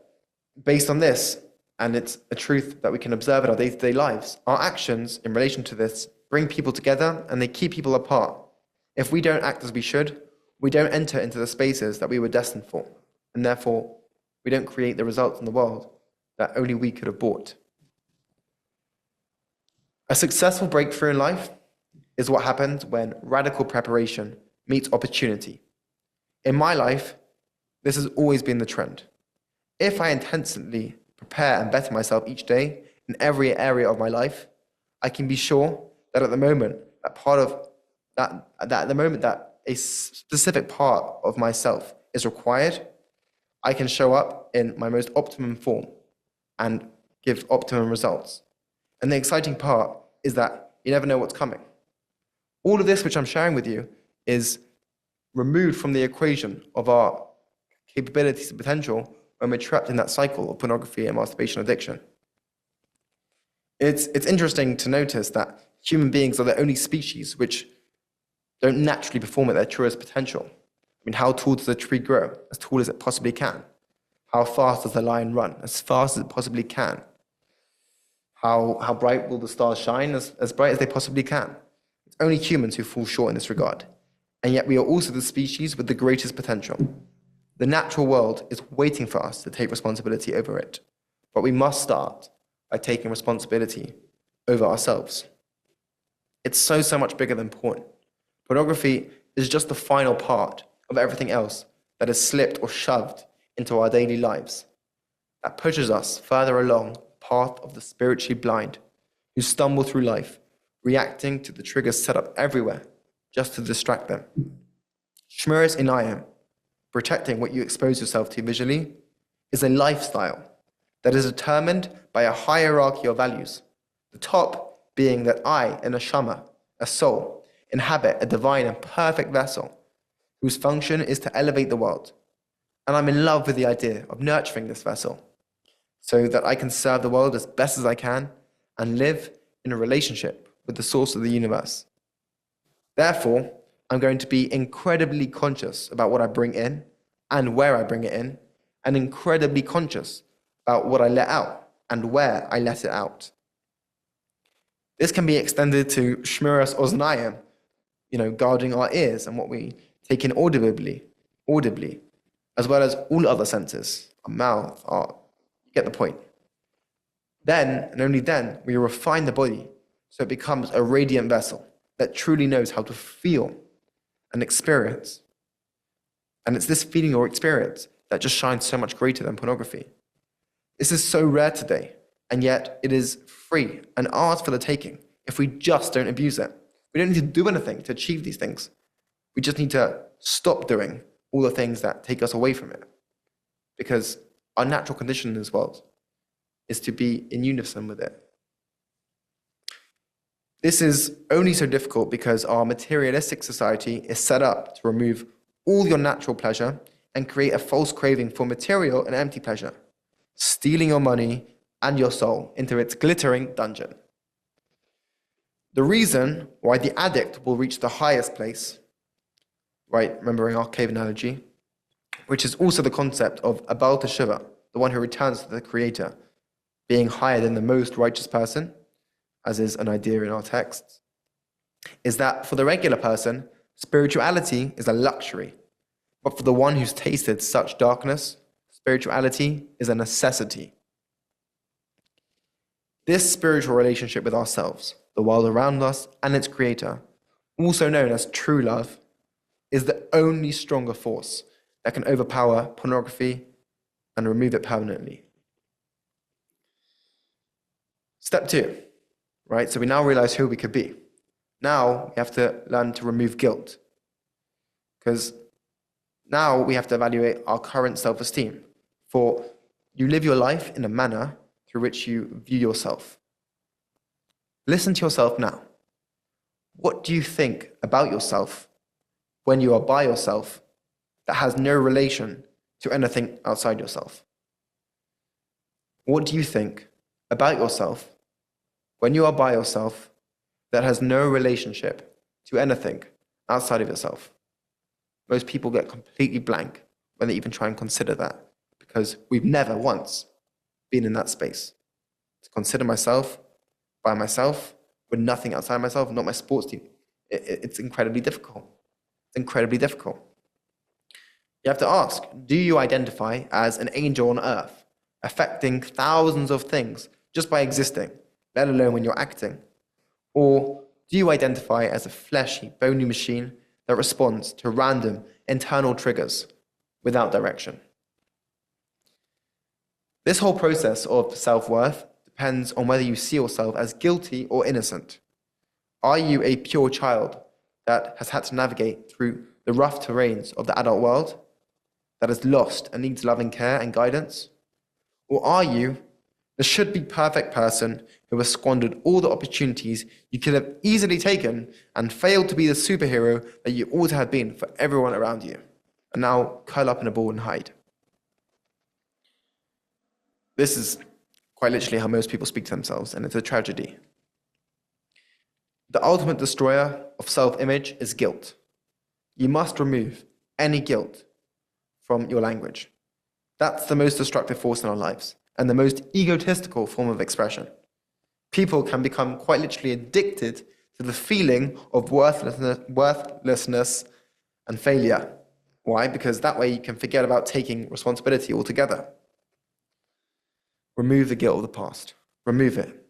based on this, and it's a truth that we can observe in our day-to-day lives, our actions in relation to this bring people together and they keep people apart. If we don't act as we should, we don't enter into the spaces that we were destined for, and therefore we don't create the results in the world that only we could have brought. A successful breakthrough in life is what happens when radical preparation meets opportunity. In my life, this has always been the trend. If I intensively prepare and better myself each day in every area of my life, I can be sure that at the moment that a specific part of myself is required, I can show up in my most optimum form and give optimum results. And the exciting part is that you never know what's coming. All of this which I'm sharing with you is removed from the equation of our capabilities and potential when we're trapped in that cycle of pornography and masturbation addiction. It's interesting to notice that human beings are the only species which don't naturally perform at their truest potential. I mean, how tall does a tree grow? As tall as it possibly can. How fast does the lion run? As fast as it possibly can. How bright will the stars shine? As bright as they possibly can. It's only humans who fall short in this regard. And yet we are also the species with the greatest potential. The natural world is waiting for us to take responsibility over it. But we must start by taking responsibility over ourselves. It's so much bigger than porn. Pornography is just the final part of everything else that is slipped or shoved into our daily lives, that pushes us further along the path of the spiritually blind, who stumble through life, reacting to the triggers set up everywhere just to distract them. Shmiras inayim, protecting what you expose yourself to visually, is a lifestyle that is determined by a hierarchy of values, the top being that I, a neshama, a soul, inhabit a divine and perfect vessel whose function is to elevate the world. And I'm in love with the idea of nurturing this vessel so that I can serve the world as best as I can and live in a relationship with the source of the universe. Therefore, I'm going to be incredibly conscious about what I bring in and where I bring it in, and incredibly conscious about what I let out and where I let it out. This can be extended to Shmiras Oznayim, guarding our ears and what we take in audibly, as well as all other senses, our mouth, you get the point. Then, and only then, we refine the body so it becomes a radiant vessel that truly knows how to feel and experience. And it's this feeling or experience that just shines so much greater than pornography. This is so rare today, and yet it is free and ours for the taking if we just don't abuse it. We don't need to do anything to achieve these things. We just need to stop doing all the things that take us away from it. Because our natural condition in this world is to be in unison with it. This is only so difficult because our materialistic society is set up to remove all your natural pleasure and create a false craving for material and empty pleasure, stealing your money and your soul into its glittering dungeon. The reason why the addict will reach the highest place, right, remembering our cave analogy, which is also the concept of a Baal Teshuvah, the one who returns to the Creator, being higher than the most righteous person, as is an idea in our texts, is that for the regular person, spirituality is a luxury. But for the one who's tasted such darkness, spirituality is a necessity. This spiritual relationship with ourselves, the world around us, and its creator, also known as true love, is the only stronger force that can overpower pornography and remove it permanently. Step 2, right? So we now realize who we could be. Now we have to learn to remove guilt, because now we have to evaluate our current self-esteem. For you live your life in a manner through which you view yourself. Listen to yourself now. What do you think about yourself when you are by yourself that has no relation to anything outside yourself? What do you think about yourself when you are by yourself that has no relationship to anything outside of yourself? Most people get completely blank when they even try and consider that, because we've never once been in that space. To consider myself by myself with nothing outside myself, not my sports team, it's incredibly difficult. It's incredibly difficult. You have to ask, do you identify as an angel on earth, affecting thousands of things just by existing, let alone when you're acting? Or do you identify as a fleshy, bony machine that responds to random internal triggers without direction? This whole process of self-worth depends on whether you see yourself as guilty or innocent. Are you a pure child that has had to navigate through the rough terrains of the adult world that is lost and needs loving care and guidance? Or are you the should-be perfect person who has squandered all the opportunities you could have easily taken and failed to be the superhero that you ought to have been for everyone around you, and now curl up in a ball and hide? This is quite literally how most people speak to themselves, and it's a tragedy. The ultimate destroyer of self-image is guilt. You must remove any guilt from your language. That's the most destructive force in our lives, and the most egotistical form of expression. People can become quite literally addicted to the feeling of worthlessness and failure. Why? Because that way you can forget about taking responsibility altogether. Remove the guilt of the past. Remove it.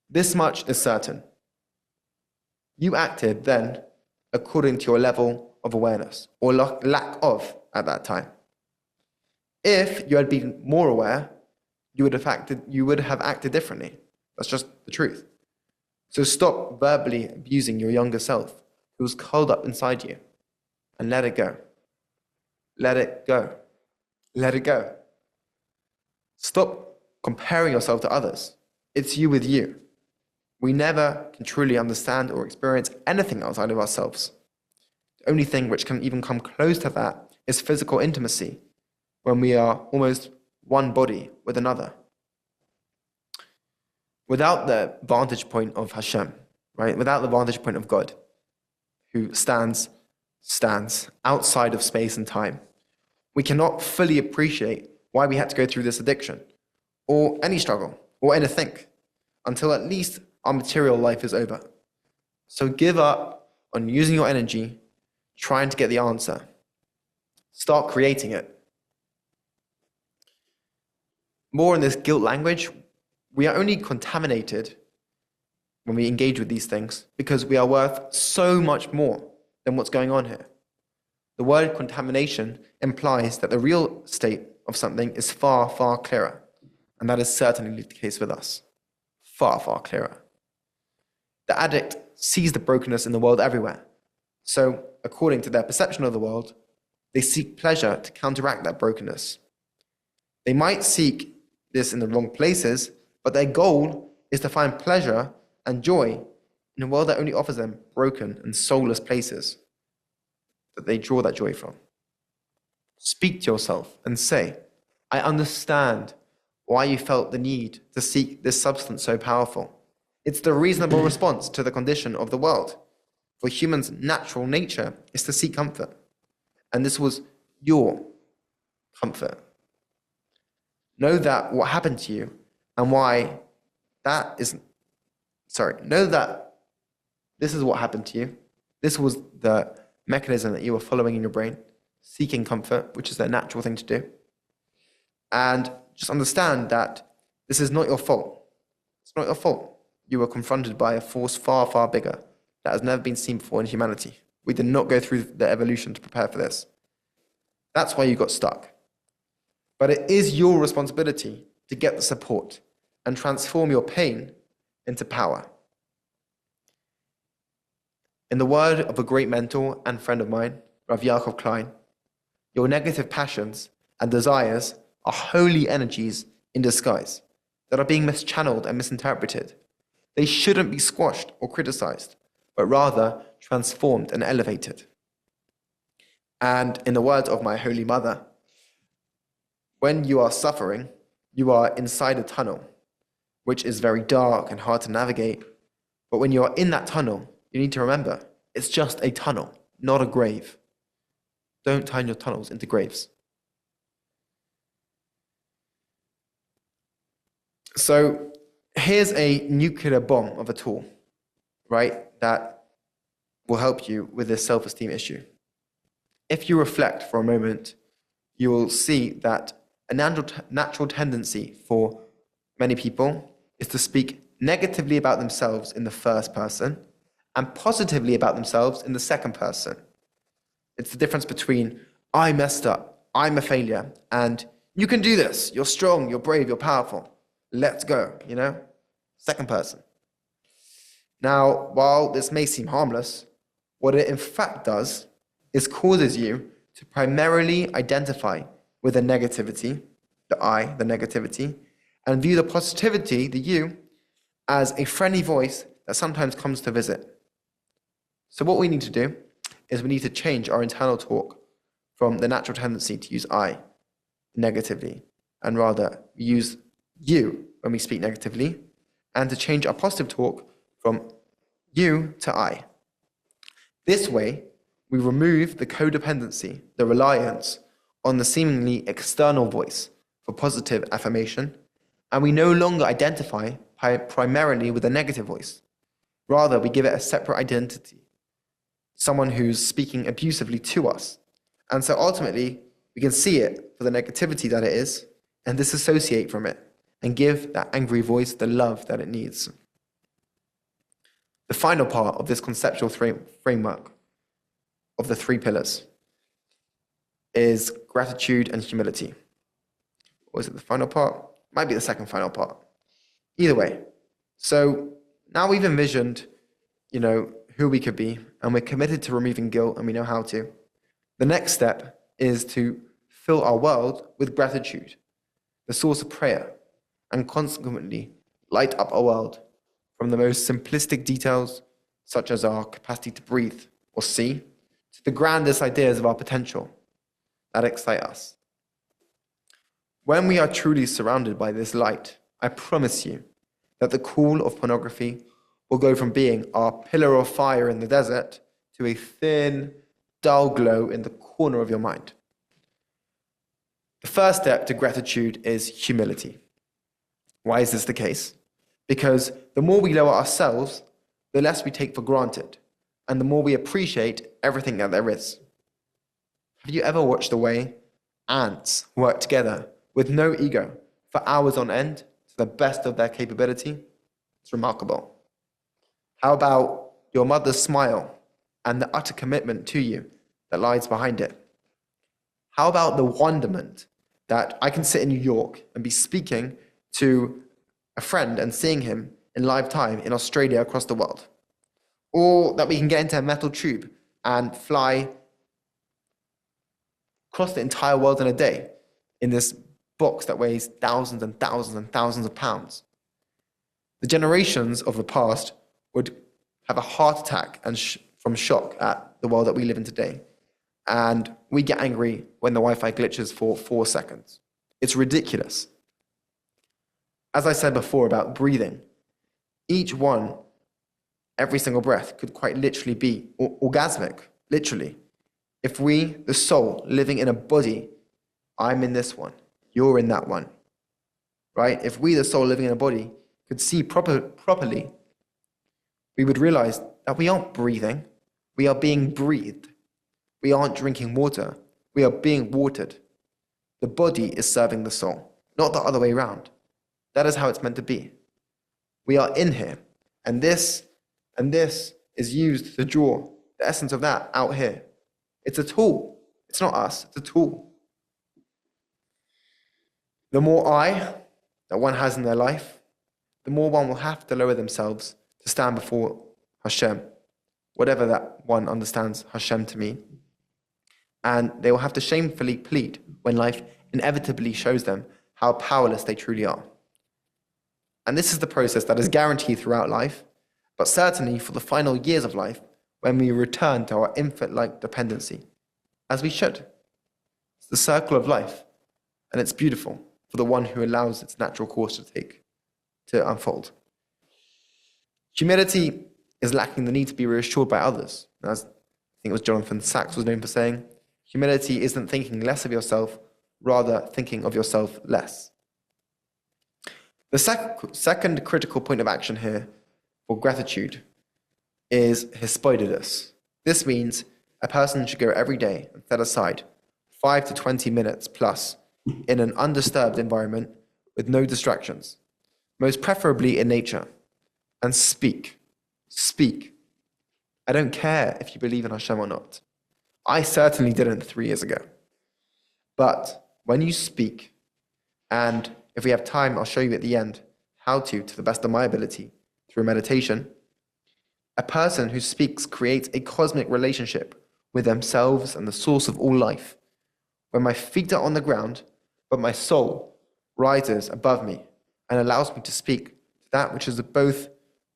This much is certain. You acted then according to your level of awareness, or lack of at that time. If you had been more aware, you would have acted differently. That's just the truth. So stop verbally abusing your younger self who was curled up inside you, and let it go. Let it go. Let it go. Stop comparing yourself to others. It's you with you. We never can truly understand or experience anything outside of ourselves. The only thing which can even come close to that is physical intimacy, when we are almost one body with another. Without the vantage point of Hashem, right? Without the vantage point of God, who stands outside of space and time, we cannot fully appreciate why we had to go through this addiction, or any struggle, or anything, until at least our material life is over. So give up on using your energy trying to get the answer. Start creating it. More in this guilt language, we are only contaminated when we engage with these things because we are worth so much more than what's going on here. The word contamination implies that the real state of something is far, far clearer. And that is certainly the case with us. Far, far clearer. The addict sees the brokenness in the world everywhere. So, according to their perception of the world, they seek pleasure to counteract that brokenness. They might seek this in the wrong places, but their goal is to find pleasure and joy in a world that only offers them broken and soulless places that they draw that joy from. Speak to yourself and say, I understand why you felt the need to seek this substance so powerful. It's the reasonable response to the condition of the world. For humans' natural nature is to seek comfort. And this was your comfort. Know that what happened to you and why that isn't, know that this is what happened to you. This was the mechanism that you were following in your brain, seeking comfort, which is the natural thing to do. And just understand that this is not your fault. It's not your fault. You were confronted by a force far, far bigger that has never been seen before in humanity. We did not go through the evolution to prepare for this. That's why you got stuck. But it is your responsibility to get the support and transform your pain into power. In the word of a great mentor and friend of mine, Rav Yaakov Klein, your negative passions and desires are holy energies in disguise that are being mischanneled and misinterpreted. They shouldn't be squashed or criticized, but rather transformed and elevated. And in the words of my holy mother, when you are suffering, you are inside a tunnel, which is very dark and hard to navigate. But when you are in that tunnel, you need to remember, it's just a tunnel, not a grave. Don't turn your tunnels into graves. So here's a nuclear bomb of a tool, right, that will help you with this self-esteem issue. If you reflect for a moment, you will see that a natural tendency for many people is to speak negatively about themselves in the first person and positively about themselves in the second person. It's the difference between, I messed up, I'm a failure, and you can do this, you're strong, you're brave, you're powerful. Let's go, Second person. Now, while this may seem harmless, what it in fact does causes you to primarily identify with the negativity, the I, the negativity, and view the positivity, the you, as a friendly voice that sometimes comes to visit. So what we need to do is we need to change our internal talk from the natural tendency to use I negatively, and rather use you when we speak negatively, and to change our positive talk from you to I. This way, we remove the codependency, the reliance on the seemingly external voice for positive affirmation, and we no longer identify primarily with a negative voice. Rather, we give it a separate identity, someone who's speaking abusively to us. And so ultimately, we can see it for the negativity that it is and disassociate from it and give that angry voice the love that it needs. The final part of this conceptual framework of the three pillars is gratitude and humility. Or is it the final part? Might be the second final part. Either way. So now we've envisioned, who we could be, and we're committed to removing guilt, and we know how to. The next step is to fill our world with gratitude, the source of prayer, and consequently light up our world from the most simplistic details, such as our capacity to breathe or see, to the grandest ideas of our potential that excite us. When we are truly surrounded by this light, I promise you that the call of pornography will go from being our pillar of fire in the desert to a thin, dull glow in the corner of your mind. The first step to gratitude is humility. Why is this the case? Because the more we lower ourselves, the less we take for granted, and the more we appreciate everything that there is. Have you ever watched the way ants work together with no ego for hours on end to the best of their capability? It's remarkable. How about your mother's smile and the utter commitment to you that lies behind it? How about the wonderment that I can sit in New York and be speaking to a friend and seeing him in live time in Australia across the world? Or that we can get into a metal tube and fly across the entire world in a day in this box that weighs thousands and thousands and thousands of pounds. The generations of the past would have a heart attack and from shock at the world that we live in today. And we get angry when the Wi-Fi glitches for 4 seconds. It's ridiculous. As I said before about breathing, each one, every single breath could quite literally be orgasmic, literally. If we, the soul, living in a body, I'm in this one, you're in that one, right? If we, the soul living in a body, could see properly, we would realize that we aren't breathing, we are being breathed. We aren't drinking water, we are being watered. The body is serving the soul, not the other way around. That is how it's meant to be. We are in here, and this is used to draw the essence of that out here. It's a tool. It's not us, it's a tool. The more I that one has in their life, the more one will have to lower themselves to stand before Hashem, whatever that one understands Hashem to mean. And they will have to shamefully plead when life inevitably shows them how powerless they truly are. And this is the process that is guaranteed throughout life, but certainly for the final years of life, when we return to our infant-like dependency, as we should. It's the circle of life, and it's beautiful for the one who allows its natural course to unfold. Humility is lacking the need to be reassured by others. As I think it was Jonathan Sachs was known for saying, humility isn't thinking less of yourself, rather thinking of yourself less. The second critical point of action here for gratitude is hispodidus. This means a person should go every day and set aside 5 to 20 minutes plus in an undisturbed environment with no distractions, most preferably in nature, and speak. Speak. I don't care if you believe in Hashem or not. I certainly didn't 3 years ago. But when you speak, and if we have time, I'll show you at the end how to the best of my ability, through meditation, a person who speaks creates a cosmic relationship with themselves and the source of all life, where my feet are on the ground, but my soul rises above me and allows me to speak to that which is both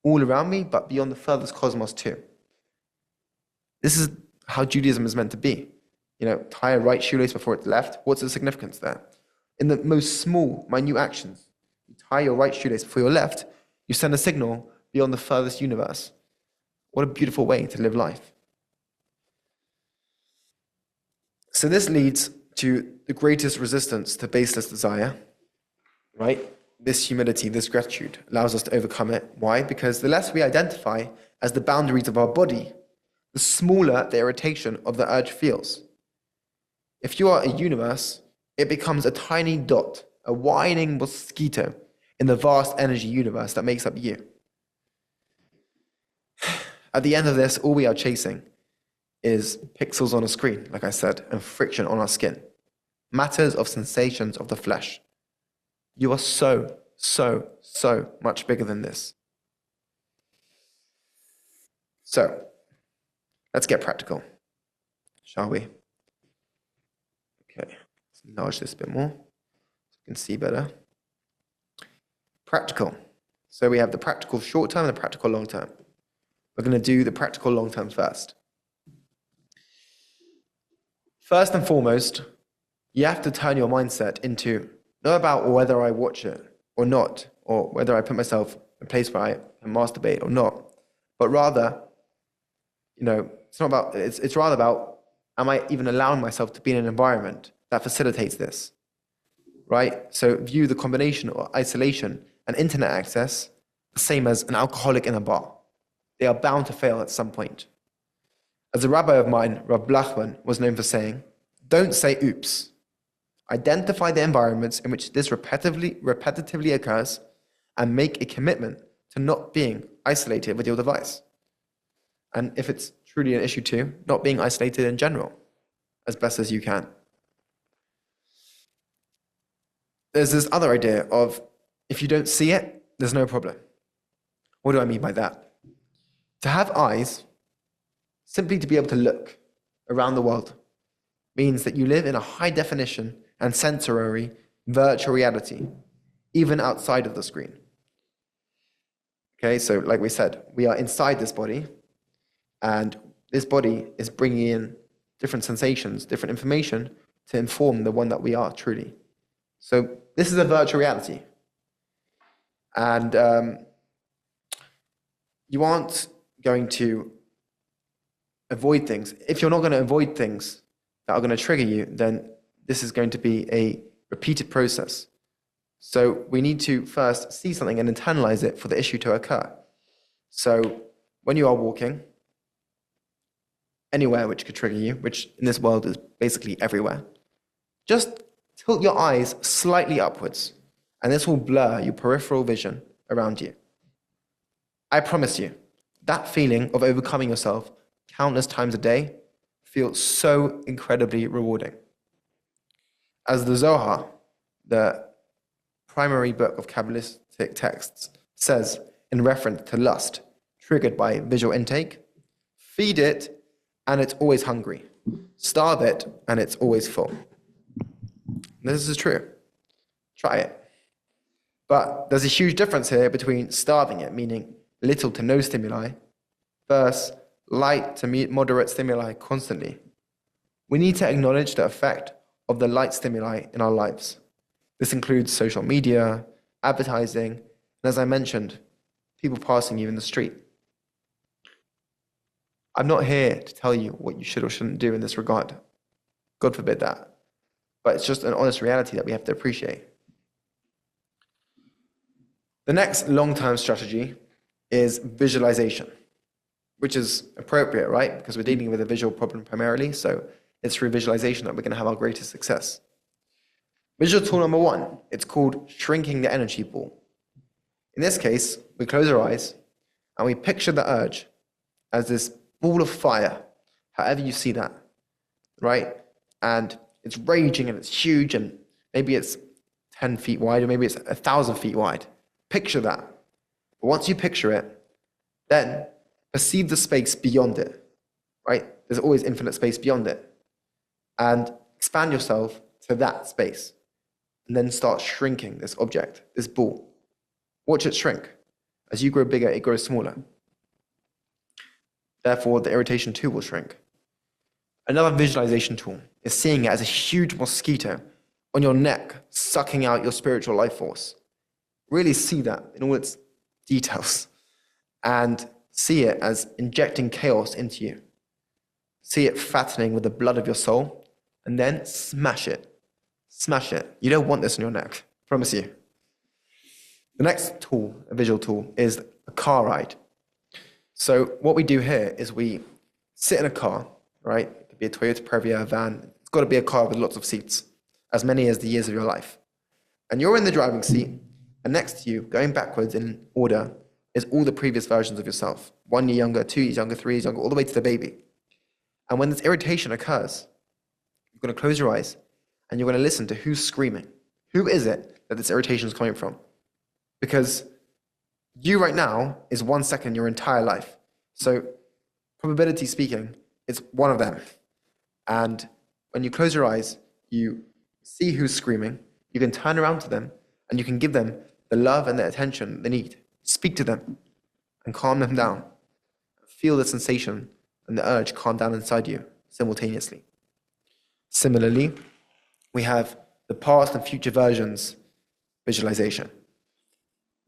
all around me, but beyond the furthest cosmos too. This is how Judaism is meant to be. Tie a right shoelace before it's left. What's the significance there? In the most small, minute actions, you tie your right shoelace before your left, you send a signal beyond the furthest universe. What a beautiful way to live life. So this leads to the greatest resistance to baseless desire, right? This humility, this gratitude allows us to overcome it. Why? Because the less we identify as the boundaries of our body, the smaller the irritation of the urge feels. If you are a universe, it becomes a tiny dot, a whining mosquito in the vast energy universe that makes up you. At the end of this, all we are chasing is pixels on a screen, like I said, and friction on our skin. Matters of sensations of the flesh. You are so, so, so much bigger than this. So, let's get practical, shall we? Okay, let's enlarge this a bit more so you can see better. Practical. So we have the practical short term and the practical long term. We're going to do the practical long term first. First and foremost, you have to turn your mindset into not about whether I watch it or not, or whether I put myself in a place where I can masturbate or not, but rather, it's not about. It's rather about, am I even allowing myself to be in an environment that facilitates this, right? So view the combination of isolation and internet access the same as an alcoholic in a bar. They are bound to fail at some point. As a rabbi of mine, Rav Blachman, was known for saying, don't say oops. Identify the environments in which this repetitively occurs and make a commitment to not being isolated with your device. And if it's truly an issue too, not being isolated in general, as best as you can. There's this other idea of, if you don't see it, there's no problem. What do I mean by that? To have eyes, simply to be able to look around the world, means that you live in a high definition and sensory virtual reality, even outside of the screen. Okay, so like we said, we are inside this body, and this body is bringing in different sensations, different information to inform the one that we are truly. So this is a virtual reality. And you aren't going to avoid things. If you're not going to avoid things that are going to trigger you, then this is going to be a repeated process. So we need to first see something and internalize it for the issue to occur. So when you are walking, anywhere which could trigger you, which in this world is basically everywhere, just tilt your eyes slightly upwards, and this will blur your peripheral vision around you. I promise you, that feeling of overcoming yourself countless times a day feels so incredibly rewarding. As the Zohar, the primary book of Kabbalistic texts, says in reference to lust triggered by visual intake, feed it and it's always hungry. Starve it and it's always full. This is true. Try it. But there's a huge difference here between starving it, meaning little to no stimuli, versus light to moderate stimuli constantly. We need to acknowledge the effect of the light stimuli in our lives. This includes social media, advertising, and as I mentioned, people passing you in the street. I'm not here to tell you what you should or shouldn't do in this regard. God forbid that. But it's just an honest reality that we have to appreciate. The next long-term strategy is visualization, which is appropriate, right? Because we're dealing with a visual problem primarily, so it's through visualization that we're going to have our greatest success. Visual tool number one, it's called shrinking the energy ball. In this case, we close our eyes and we picture the urge as this ball of fire, however you see that, right? And it's raging and it's huge and maybe it's 10 feet wide or maybe it's 1,000 feet wide. Picture that. But once you picture it, then perceive the space beyond it, right? there's always infinite space beyond it. And expand yourself to that space. And then start shrinking this object, this ball. Watch it shrink. As you grow bigger, it grows smaller. Therefore, the irritation too will shrink. Another visualization tool is seeing it as a huge mosquito on your neck, sucking out your spiritual life force. Really see that in all its details. And see it as injecting chaos into you. See it fattening with the blood of your soul, and then smash it. Smash it. You don't want this on your neck, I promise you. The next tool, a visual tool, is a car ride. So what we do here is we sit in a car, right? It could be a Toyota Previa, a van. It's got to be a car with lots of seats, as many as the years of your life. And you're in the driving seat, and next to you, going backwards in order, is all the previous versions of yourself. 1 year younger, 2 years younger, 3 years younger, all the way to the baby. And when this irritation occurs, you're going to close your eyes, and you're going to listen to who's screaming. Who is it that this irritation is coming from? Because you right now is 1 second in your entire life. So probability speaking, it's one of them. And when you close your eyes, you see who's screaming, you can turn around to them, and you can give them the love and the attention they need. Speak to them and calm them down. Feel the sensation and the urge calm down inside you simultaneously. Similarly, we have the past and future versions visualization.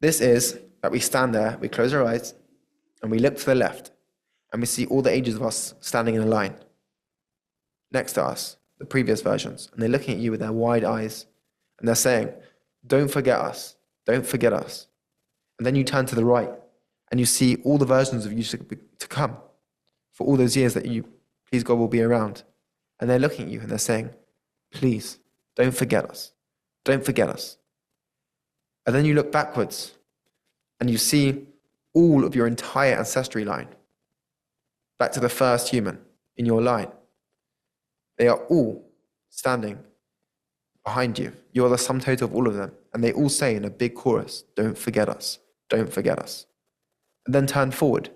This is that we stand there, we close our eyes, and we look to the left, and we see all the ages of us standing in a line. Next to us, the previous versions, and they're looking at you with their wide eyes, and they're saying, don't forget us, don't forget us. And then you turn to the right, and you see all the versions of you to come, for all those years that you, please God, will be around. And they're looking at you, and they're saying, please, don't forget us, don't forget us. And then you look backwards, and you see all of your entire ancestry line, back to the first human in your line. They are all standing behind you. You are the sum total of all of them. And they all say in a big chorus, don't forget us, don't forget us. And then turn forward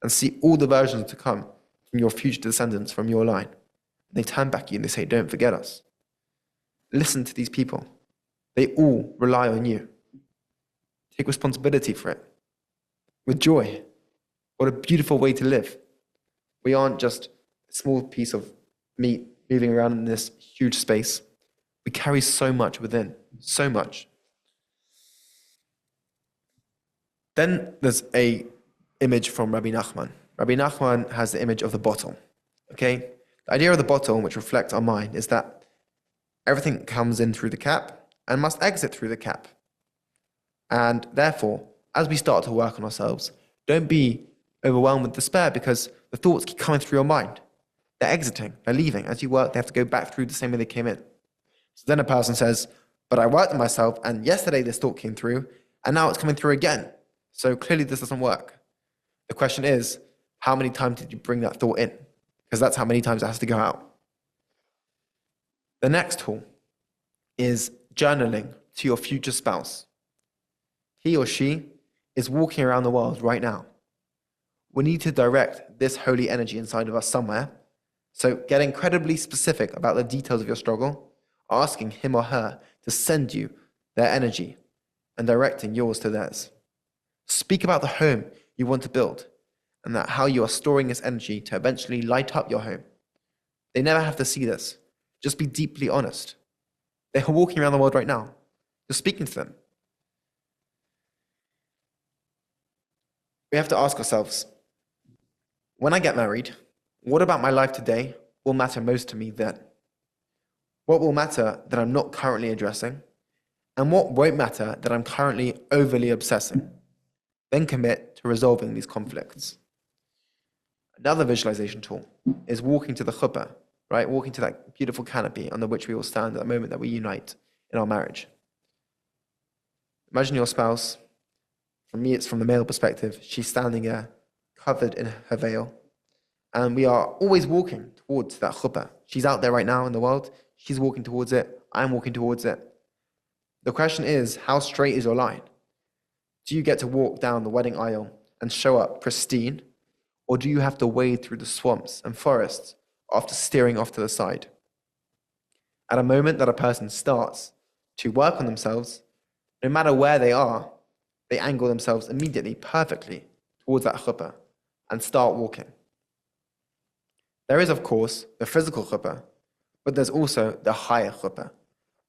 and see all the versions to come from your future descendants from your line. They turn back at you and they say, don't forget us. Listen to these people. They all rely on you. Take responsibility for it. With joy. What a beautiful way to live. We aren't just a small piece of meat moving around in this huge space. We carry so much within, so much. Then there's an image from Rabbi Nachman. Rabbi Nachman has the image of the bottle. Okay? The idea of the bottle, which reflects our mind, is that everything comes in through the cap and must exit through the cap. And therefore, as we start to work on ourselves, don't be overwhelmed with despair because the thoughts keep coming through your mind. They're exiting, they're leaving. As you work, they have to go back through the same way they came in. So then a person says, but I worked on myself, and yesterday this thought came through, and now it's coming through again. So clearly this doesn't work. The question is, how many times did you bring that thought in? Because that's how many times it has to go out. The next tool is journaling to your future spouse. He or she is walking around the world right now. We need to direct this holy energy inside of us somewhere. So get incredibly specific about the details of your struggle, asking him or her to send you their energy and directing yours to theirs. Speak about the home you want to build and that how you are storing this energy to eventually light up your home. They never have to see this. Just be deeply honest. They are walking around the world right now. You're speaking to them. We have to ask ourselves, when I get married, what about my life today will matter most to me then? What will matter that I'm not currently addressing? And what won't matter that I'm currently overly obsessing? Then commit to resolving these conflicts. Another visualization tool is walking to the chuppah, right? Walking to that beautiful canopy under which we will stand at the moment that we unite in our marriage. Imagine your spouse. For me, it's from the male perspective. She's standing there, covered in her veil. And we are always walking towards that chuppah. She's out there right now in the world. She's walking towards it. I'm walking towards it. The question is, how straight is your line? Do you get to walk down the wedding aisle and show up pristine? Or do you have to wade through the swamps and forests after steering off to the side? At a moment that a person starts to work on themselves, no matter where they are, they angle themselves immediately, perfectly, towards that chuppah and start walking. There is, of course, the physical chuppah, but there's also the higher chuppah,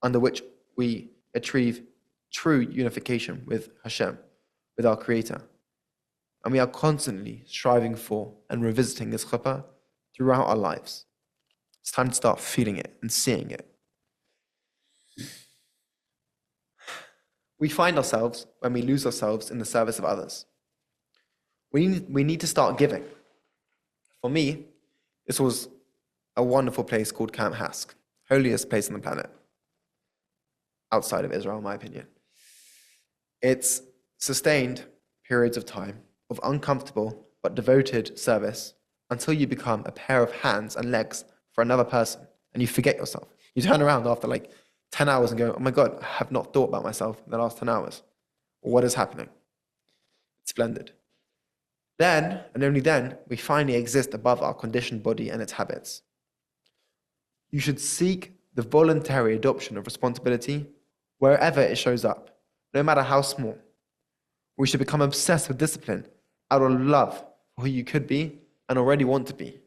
under which we achieve true unification with Hashem, with our Creator. And we are constantly striving for and revisiting this chuppah throughout our lives. It's time to start feeling it and seeing it. We find ourselves when we lose ourselves in the service of others. We need to start giving. For me, this was a wonderful place called Camp Hask, holiest place on the planet, outside of Israel, in my opinion. It's sustained periods of time of uncomfortable but devoted service until you become a pair of hands and legs for another person and you forget yourself. You turn around after like 10 hours and go, oh my God, I have not thought about myself in the last 10 hours. What is happening? It's splendid. Then, and only then, we finally exist above our conditioned body and its habits. You should seek the voluntary adoption of responsibility wherever it shows up, no matter how small. We should become obsessed with discipline out of love for who you could be and already want to be.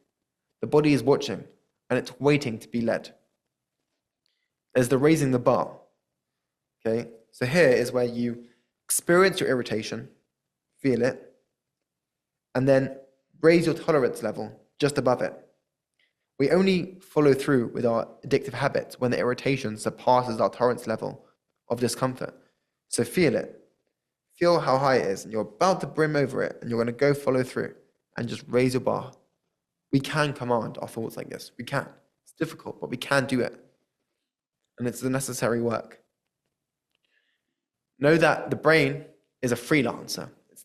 The body is watching, and it's waiting to be led. There's the raising the bar. Okay? So here is where you experience your irritation, feel it, and then raise your tolerance level just above it. We only follow through with our addictive habits when the irritation surpasses our tolerance level of discomfort. So feel it. Feel how high it is, and you're about to brim over it, and you're going to go follow through and just raise your bar. We can command our thoughts like this. We can. It's difficult, but we can do it. And it's the necessary work. Know that the brain is a freelancer. It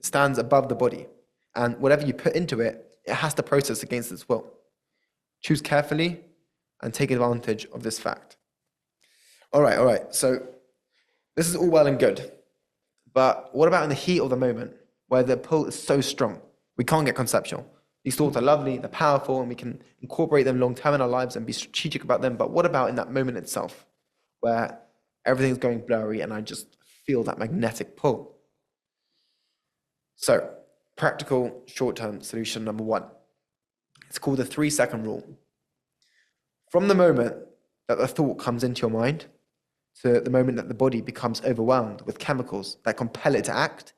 stands above the body. And whatever you put into it, it has to process against its will. Choose carefully and take advantage of this fact. All right. So this is all well and good. But what about in the heat of the moment where the pull is so strong? We can't get conceptual. These thoughts are lovely, they're powerful, and we can incorporate them long term in our lives and be strategic about them. But what about in that moment itself where everything's going blurry and I just feel that magnetic pull? So, practical short-term solution number 1. It's called the 3-second rule. From the moment that the thought comes into your mind to the moment that the body becomes overwhelmed with chemicals that compel it to act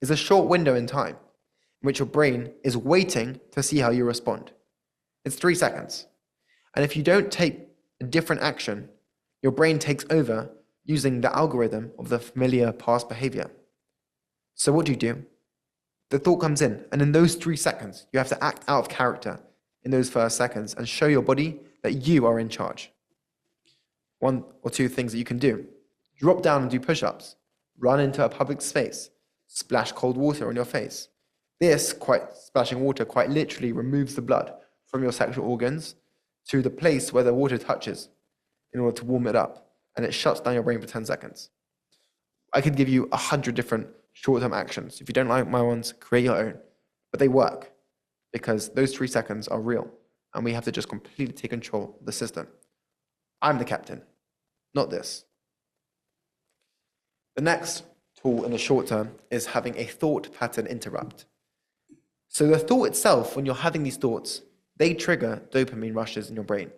is a short window in time in which your brain is waiting to see how you respond. It's 3 seconds. And if you don't take a different action, your brain takes over using the algorithm of the familiar past behavior. So what do? The thought comes in, and in those 3 seconds, you have to act out of character in those first seconds and show your body that you are in charge. 1 or 2 things that you can do. Drop down and do push-ups. Run into a public space. Splash cold water on your face. Splashing water quite literally removes the blood from your sexual organs to the place where the water touches in order to warm it up, and it shuts down your brain for 10 seconds. I could give you 100 different short-term actions. If you don't like my ones, create your own. But they work because those 3 seconds are real, and we have to just completely take control of the system. I'm the captain, not this. The next tool in the short term is having a thought pattern interrupt. So the thought itself, when you're having these thoughts, they trigger dopamine rushes in your brain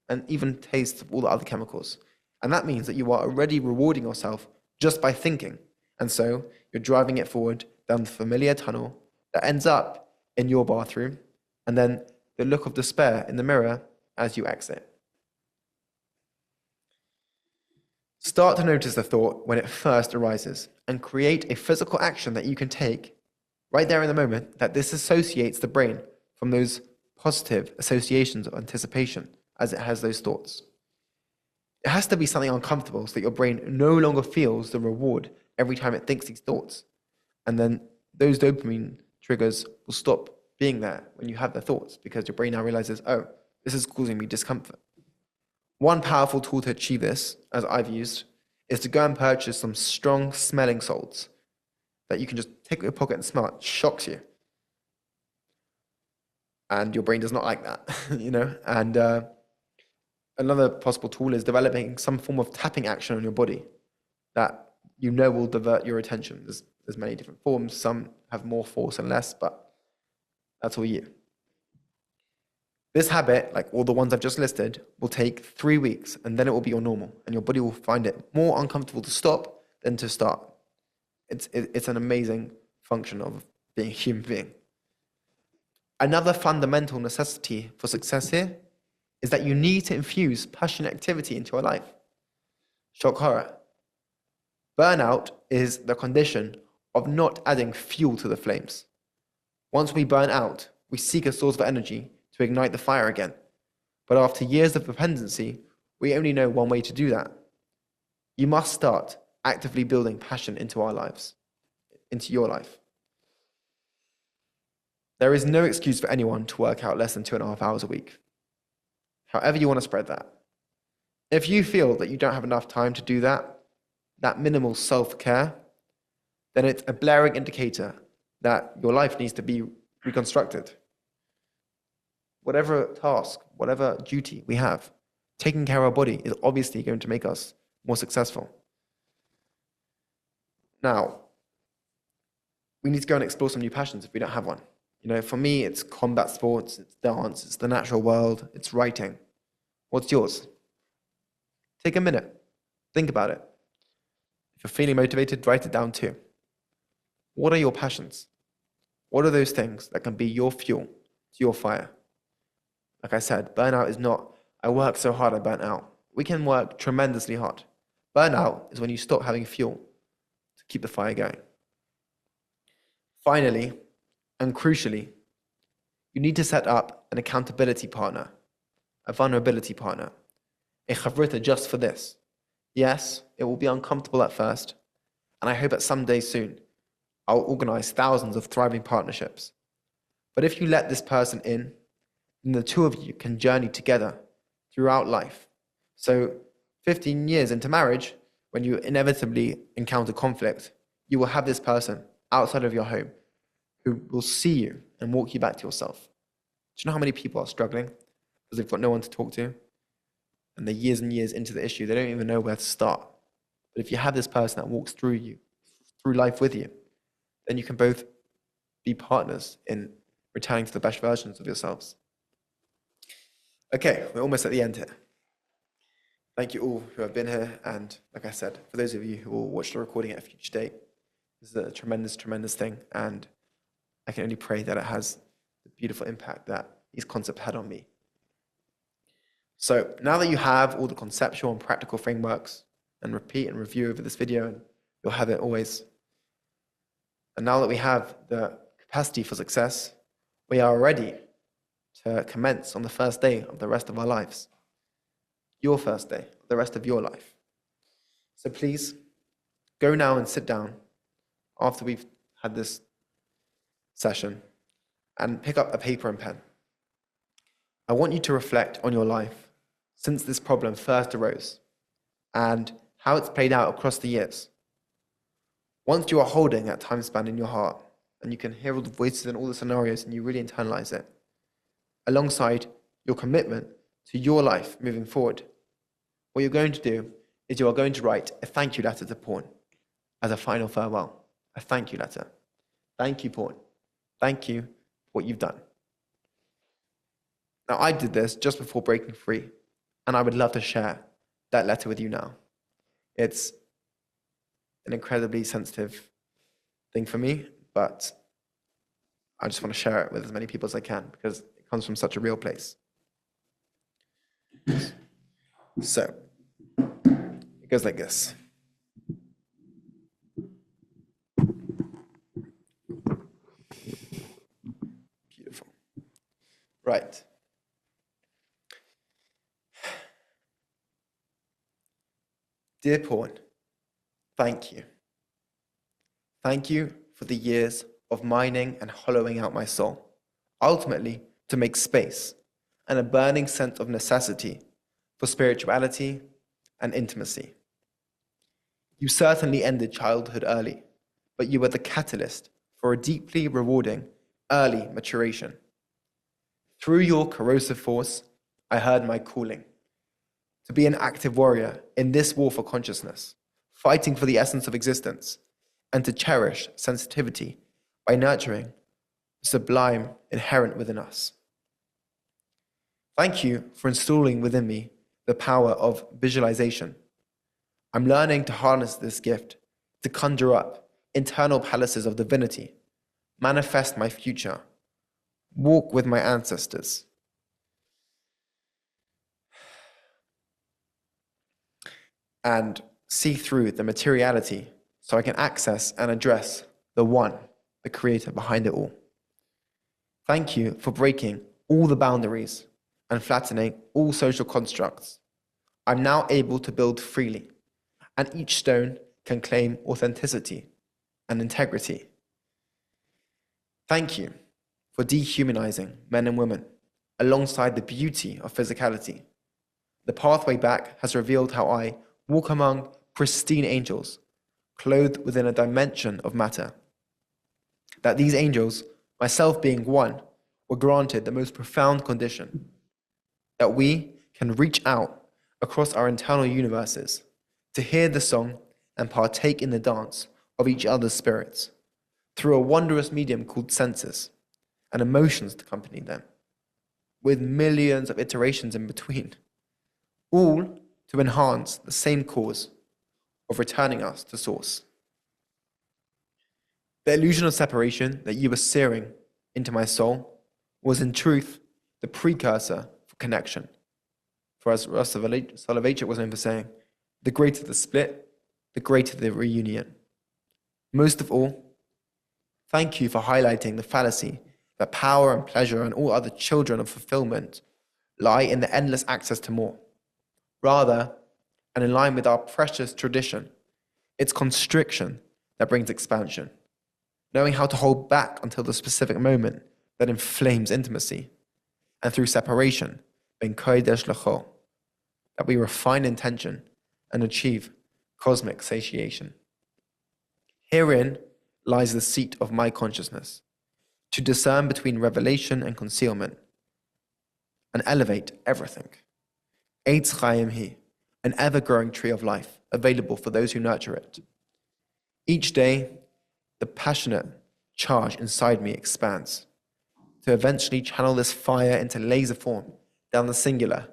and even taste of all the other chemicals. And that means that you are already rewarding yourself just by thinking. And so you're driving it forward down the familiar tunnel that ends up in your bathroom, and then the look of despair in the mirror as you exit. Start to notice the thought when it first arises and create a physical action that you can take right there in the moment that disassociates the brain from those positive associations of anticipation as it has those thoughts. It has to be something uncomfortable so that your brain no longer feels the reward every time it thinks these thoughts. And then those dopamine triggers will stop being there when you have the thoughts because your brain now realizes, oh, this is causing me discomfort. One powerful tool to achieve this, as I've used, is to go and purchase some strong smelling salts that you can just take out your pocket and smell. It shocks you. and your brain does not like that, you know. And another possible tool is developing some form of tapping action on your body that you know will divert your attention. There's many different forms. Some have more force and less, but that's all you. This habit, like all the ones I've just listed, will take 3 weeks, and then it will be your normal, and your body will find it more uncomfortable to stop than to start. It's an amazing function of being a human being. Another fundamental necessity for success here is that you need to infuse passionate activity into your life. Shock horror. Burnout is the condition of not adding fuel to the flames. Once we burn out, we seek a source of energy to ignite the fire again. But after years of dependency, we only know one way to do that. You must start actively building passion into our lives, into your life. There is no excuse for anyone to work out less than 2.5 hours a week. However you want to spread that. If you feel that you don't have enough time to do that minimal self-care, then it's a blaring indicator that your life needs to be reconstructed. Whatever task, whatever duty we have, taking care of our body is obviously going to make us more successful. Now, we need to go and explore some new passions if we don't have one. You know, for me, it's combat sports, it's dance, it's the natural world, it's writing. What's yours? Take a minute. Think about it. If you're feeling motivated, write it down too. What are your passions? What are those things that can be your fuel to your fire? Like I said, burnout is not, I worked so hard I burnt out. We can work tremendously hard. Burnout is when you stop having fuel to keep the fire going. Finally, and crucially, you need to set up an accountability partner, a vulnerability partner, a chavrita just for this. Yes, it will be uncomfortable at first, and I hope that someday soon I'll organize thousands of thriving partnerships. But if you let this person in, then the two of you can journey together throughout life. So 15 years into marriage, when you inevitably encounter conflict, you will have this person outside of your home who will see you and walk you back to yourself. Do you know how many people are struggling because they've got no one to talk to? And they're years and years into the issue. They don't even know where to start. But if you have this person that walks through life with you, then you can both be partners in returning to the best versions of yourselves. Okay, we're almost at the end here. Thank you all who have been here. And like I said, for those of you who will watch the recording at a future date, this is a tremendous, tremendous thing. And I can only pray that it has the beautiful impact that these concepts had on me. So now that you have all the conceptual and practical frameworks, and repeat and review over this video, and you'll have it always. And now that we have the capacity for success, we are ready to commence on the first day of the rest of our lives. Your first day, the rest of your life. So please, go now and sit down after we've had this session and pick up a paper and pen. I want you to reflect on your life since this problem first arose and how it's played out across the years. Once you are holding that time span in your heart and you can hear all the voices and all the scenarios and you really internalize it, alongside your commitment to your life moving forward, what you're going to do is you are going to write a thank you letter to Porn as a final farewell. A thank you letter. Thank you, Porn. Thank you for what you've done. Now, I did this just before breaking free, and I would love to share that letter with you now. It's an incredibly sensitive thing for me, but I just want to share it with as many people as I can because it comes from such a real place. So, it goes like this. Beautiful. Right. Dear Porn, thank you. Thank you for the years of mining and hollowing out my soul, ultimately to make space and a burning sense of necessity for spirituality and intimacy. You certainly ended childhood early, but you were the catalyst for a deeply rewarding early maturation. Through your corrosive force, I heard my calling to be an active warrior in this war for consciousness, fighting for the essence of existence, and to cherish sensitivity by nurturing the sublime inherent within us. Thank you for installing within me the power of visualization. I'm learning to harness this gift to conjure up internal palaces of divinity, manifest my future, walk with my ancestors, and see through the materiality so I can access and address the one, the creator behind it all. Thank you for breaking all the boundaries and flattening all social constructs. I'm now able to build freely, and each stone can claim authenticity and integrity. Thank you for dehumanizing men and women alongside the beauty of physicality. The pathway back has revealed how I walk among pristine angels, clothed within a dimension of matter. That these angels, myself being one, were granted the most profound condition, that we can reach out across our internal universes to hear the song and partake in the dance of each other's spirits through a wondrous medium called senses and emotions to accompany them, with millions of iterations in between, all to enhance the same cause of returning us to source. The illusion of separation that you were searing into my soul was in truth the precursor for connection. For as Saadiah was known for saying, the greater the split, the greater the reunion. Most of all, thank you for highlighting the fallacy that power and pleasure and all other children of fulfillment lie in the endless access to more. Rather, and in line with our precious tradition, it's constriction that brings expansion, knowing how to hold back until the specific moment that inflames intimacy, and through separation, ben kodesh lecho, that we refine intention and achieve cosmic satiation. Herein lies the seat of my consciousness, to discern between revelation and concealment, and elevate everything. Eitz Chaim Hi, an ever-growing tree of life, available for those who nurture it. Each day, the passionate charge inside me expands, to eventually channel this fire into laser form down the singular,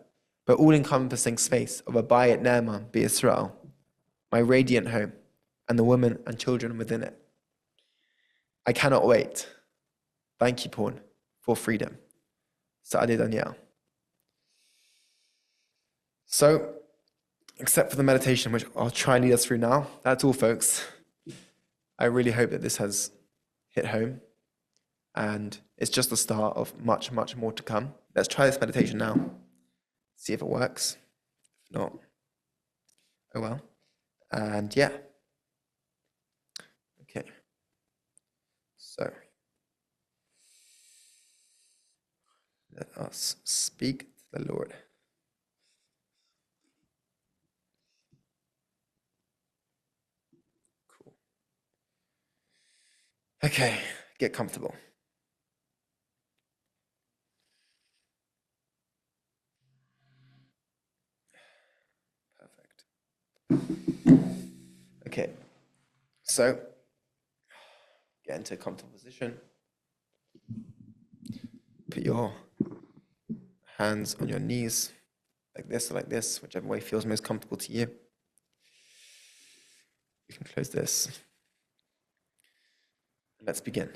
but all-encompassing space of Abayit Ne'eman B'Yisrael, my radiant home, and the women and children within it. I cannot wait. Thank you, Porn, for freedom. Saadiah Danielle. So, except for the meditation, which I'll try and lead us through now, that's all, folks. I really hope that this has hit home, and it's just the start of much, much more to come. Let's try this meditation now, see if it works. If not, oh well. And yeah. Okay. So, let us speak to the Lord. Cool. Okay, get comfortable. Perfect. Okay, so get into a comfortable position. Put your hands on your knees, like this or like this, whichever way feels most comfortable to you. You can close this. Let's begin.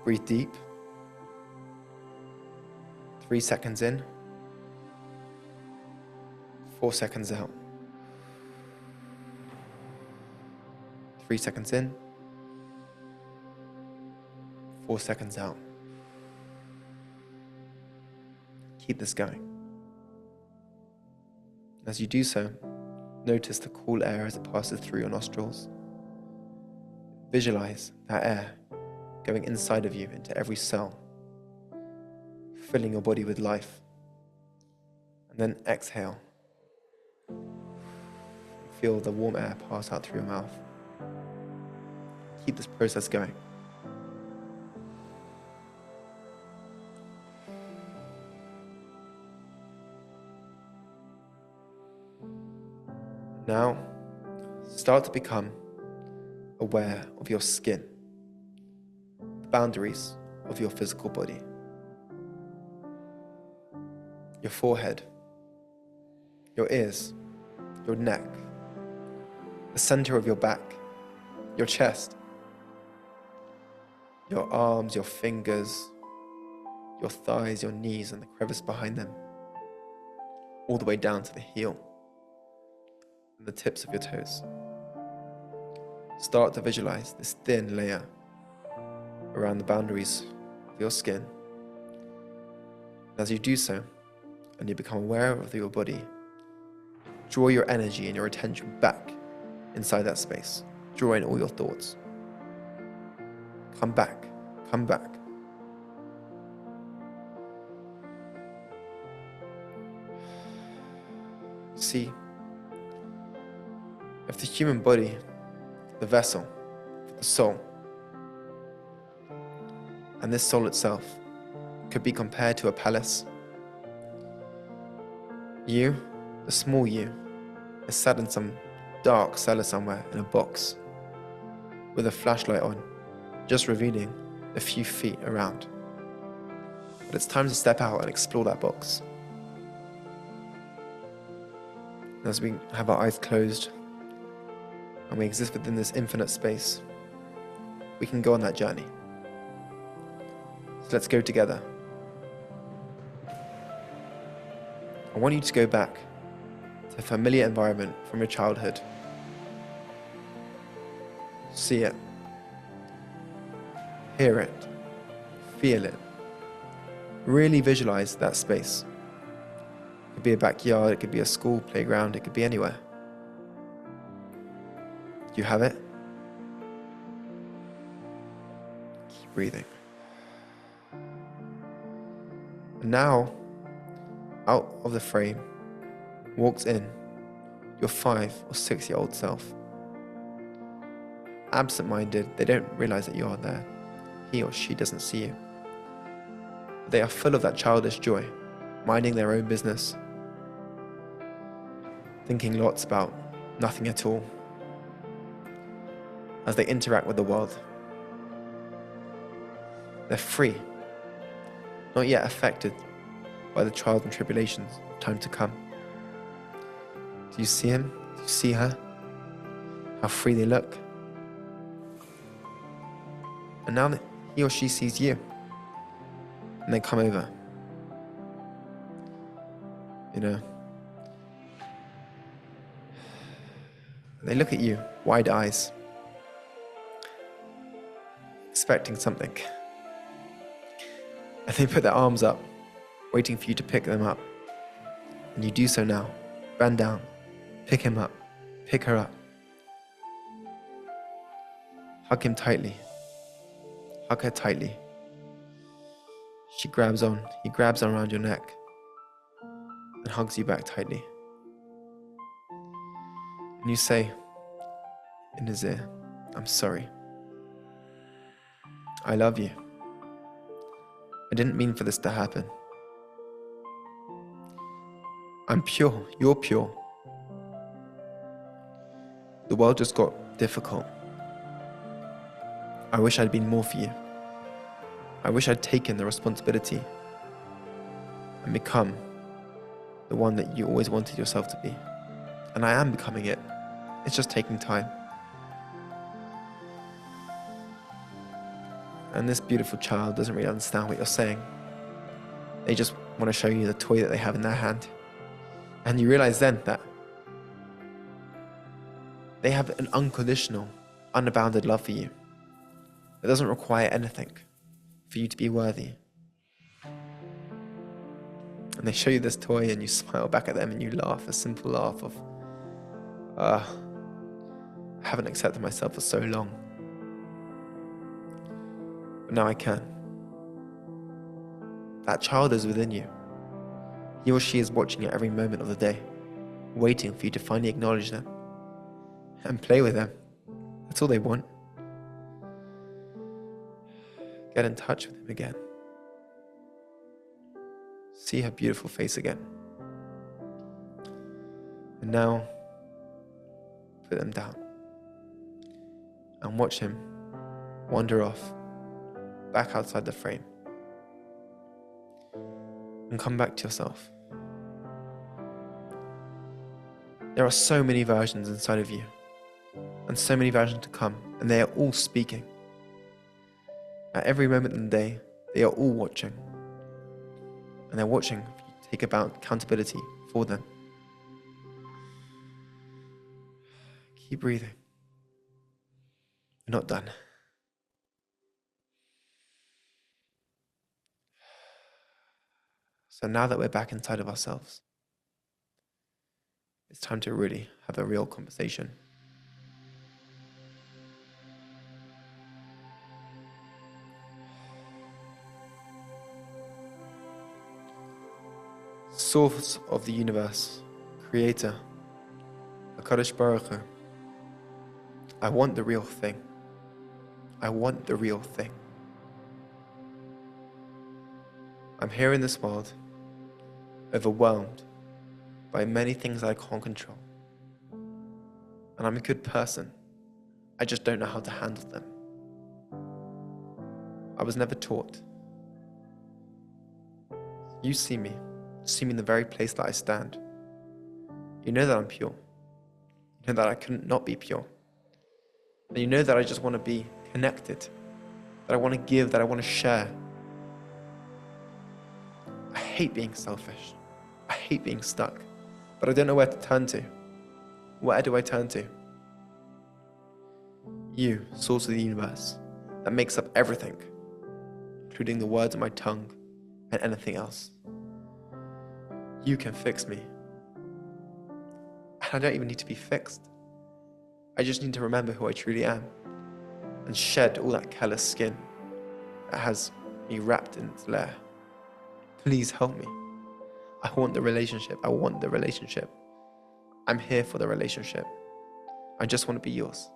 Breathe deep. 3 seconds in. 4 seconds out. 3 seconds in. 4 seconds out. Keep this going. As you do so, notice the cool air as it passes through your nostrils. Visualize that air going inside of you into every cell, filling your body with life. And then exhale feel the warm air pass out through your mouth. Keep this process going. Now, start to become aware of your skin, the boundaries of your physical body, your forehead, your ears, your neck, the center of your back, your chest, your arms, your fingers, your thighs, your knees, and the crevice behind them, all the way down to the heel and the tips of your toes. Start to visualize this thin layer around the boundaries of your skin. As you do so, and you become aware of your body, draw your energy and your attention back inside that space. Draw in all your thoughts. Come back, come back. See, if the human body, the vessel, the soul, and this soul itself could be compared to a palace, you, the small you, is sat in some dark cellar somewhere in a box with a flashlight on, just revealing a few feet around. But it's time to step out and explore that box. As we have our eyes closed and we exist within this infinite space, we can go on that journey. So let's go together. I want you to go back to a familiar environment from your childhood. See it, hear it, feel it. Really visualize that space. It could be a backyard, it could be a school playground, it could be anywhere. You have it? Keep breathing. And now, out of the frame, walks in your 5 or 6 year old self. Absent-minded, they don't realize that you are there. He or she doesn't see you. They are full of that childish joy, minding their own business, thinking lots about nothing at all as they interact with the world. They're free, not yet affected by the trials and tribulations of time to come. Do you see him? Do you see her? How free they look. And now that he or she sees you, and they come over, they look at you, wide eyes, expecting something. And they put their arms up, waiting for you to pick them up. And you do so now. Bend down, pick him up, pick her up. Hug him tightly. Hug her tightly. He grabs on around your neck and hugs you back tightly. And you say in his ear, "I'm sorry. I love you. I didn't mean for this to happen. I'm pure, you're pure. The world just got difficult. I wish I'd been more for you. I wish I'd taken the responsibility and become the one that you always wanted yourself to be. And I am becoming it. It's just taking time." And this beautiful child doesn't really understand what you're saying. They just want to show you the toy that they have in their hand. And you realize then that they have an unconditional, unbounded love for you. It doesn't require anything for you to be worthy. And they show you this toy and you smile back at them and you laugh, a simple laugh of, I haven't accepted myself for so long. But now I can. That child is within you. He or she is watching you every moment of the day, waiting for you to finally acknowledge them and play with them. That's all they want. Get in touch with him again. See her beautiful face again. And now, put them down and watch him wander off back outside the frame and come back to yourself. There are so many versions inside of you and so many versions to come, and they are all speaking. At every moment in the day, they are all watching, and they're watching for you to take about accountability for them. Keep breathing. You're not done. So now that we're back inside of ourselves, it's time to really have a real conversation. Source of the universe, Creator, HaKadosh Baruch Hu, I want the real thing. I want the real thing. I'm here in this world, overwhelmed by many things I can't control. And I'm a good person. I just don't know how to handle them. I was never taught. You see me in the very place that I stand. You know that I'm pure. You know that I couldn't not be pure. And you know that I just want to be connected, that I want to give, that I want to share. I hate being selfish. I hate being stuck, but I don't know where to turn to. Where do I turn to? You, source of the universe, that makes up everything, including the words of my tongue and anything else. You can fix me. And I don't even need to be fixed. I just need to remember who I truly am and shed all that callous skin that has me wrapped in its lair. Please help me. I want the relationship. I want the relationship. I'm here for the relationship. I just want to be yours.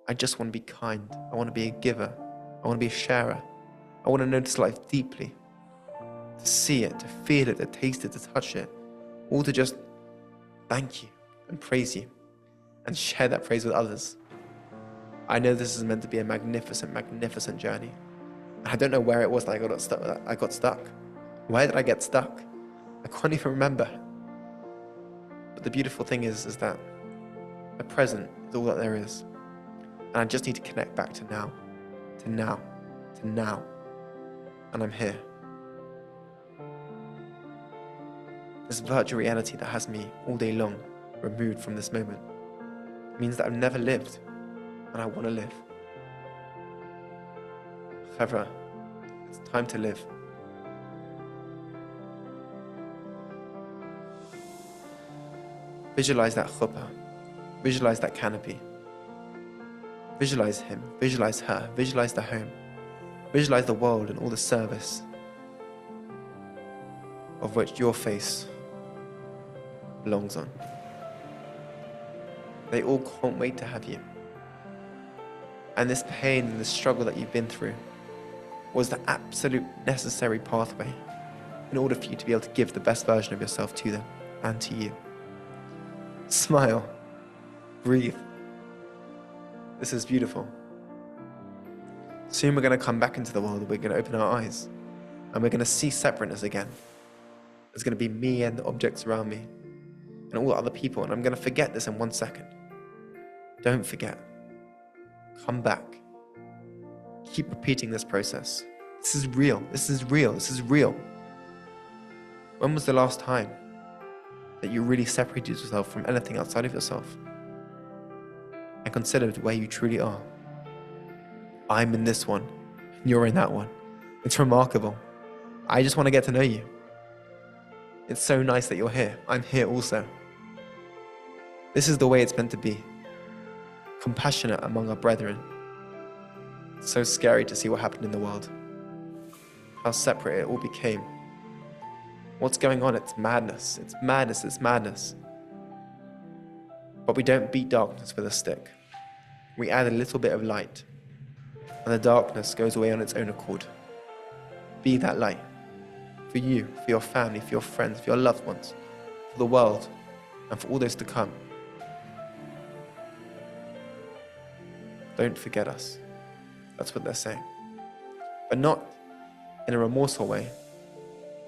I just want to be kind. I want to be a giver. I want to be a sharer. I want to notice life deeply. To see it, to feel it, to taste it, to touch it. All to just thank you and praise you and share that praise with others. I know this is meant to be a magnificent, magnificent journey. I don't know where it was that I got stuck. Where did I get stuck? I can't even remember. But the beautiful thing is that the present is all that there is. And I just need to connect back to now, to now, to now. And I'm here. This virtual reality that has me all day long removed from this moment means that I've never lived, and I want to live. However, it's time to live. Visualize that chuppah. Visualize that canopy. Visualize him. Visualize her. Visualize the home. Visualize the world and all the service of which your face belongs on. They all can't wait to have you. And this pain and this struggle that you've been through was the absolute necessary pathway in order for you to be able to give the best version of yourself to them and to you. Smile. Breathe. This is beautiful. Soon we're going to come back into the world. We're going to open our eyes and we're going to see separateness again. There's going to be me and the objects around me and all the other people, and I'm going to forget this in 1 second. Don't forget. Come back. Keep repeating this process. This is real. This is real. This is real. When was the last time that you really separated yourself from anything outside of yourself and considered where you truly are? I'm in this one, and you're in that one. It's remarkable. I just want to get to know you. It's so nice that you're here. I'm here also. This is the way it's meant to be. Compassionate among our brethren. It's so scary to see what happened in the world. How separate it all became. What's going on? It's madness. It's madness. It's madness. But we don't beat darkness with a stick. We add a little bit of light, and the darkness goes away on its own accord. Be that light for you, for your family, for your friends, for your loved ones, for the world, and for all those to come. Don't forget us. That's what they're saying. But not in a remorseful way.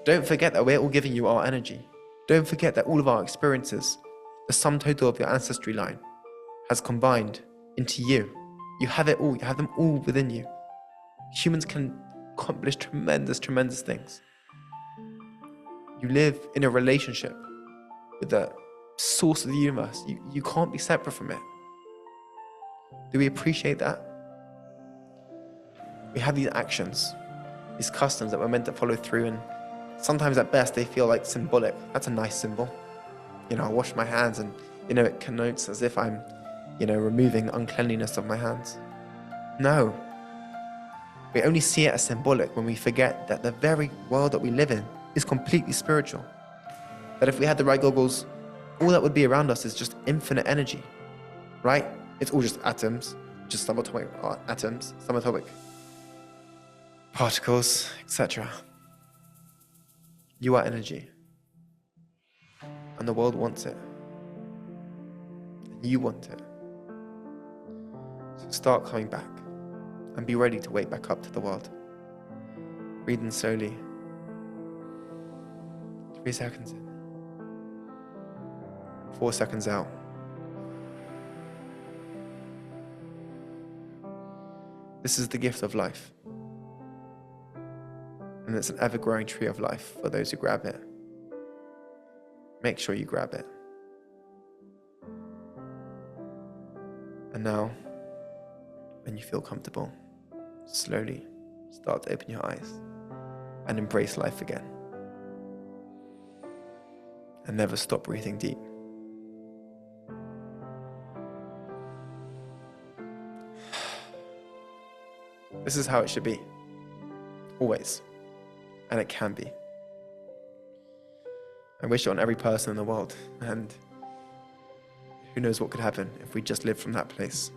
Don't forget that we're all giving you our energy. Don't forget that all of our experiences, the sum total of your ancestry line, has combined into you. You have it all. You have them all within you. Humans can accomplish tremendous, tremendous things. You live in a relationship with the source of the universe. You can't be separate from it. Do we appreciate that? We have these actions, these customs that we're meant to follow through, and sometimes at best they feel like symbolic. That's a nice symbol. I wash my hands and, it connotes as if I'm, removing uncleanliness of my hands. No. We only see it as symbolic when we forget that the very world that we live in is completely spiritual. That if we had the right goggles, all that would be around us is just infinite energy, right? It's all just atoms, just subatomic atoms, subatomic particles, etc. You are energy, and the world wants it, and you want it. So start coming back, and be ready to wake back up to the world. Breathe in slowly. 3 seconds in. 4 seconds out. This is the gift of life. And it's an ever-growing tree of life for those who grab it. Make sure you grab it. And now, when you feel comfortable, slowly start to open your eyes and embrace life again. And never stop breathing deep. This is how it should be. Always. And it can be. I wish it on every person in the world, and who knows what could happen if we just lived from that place.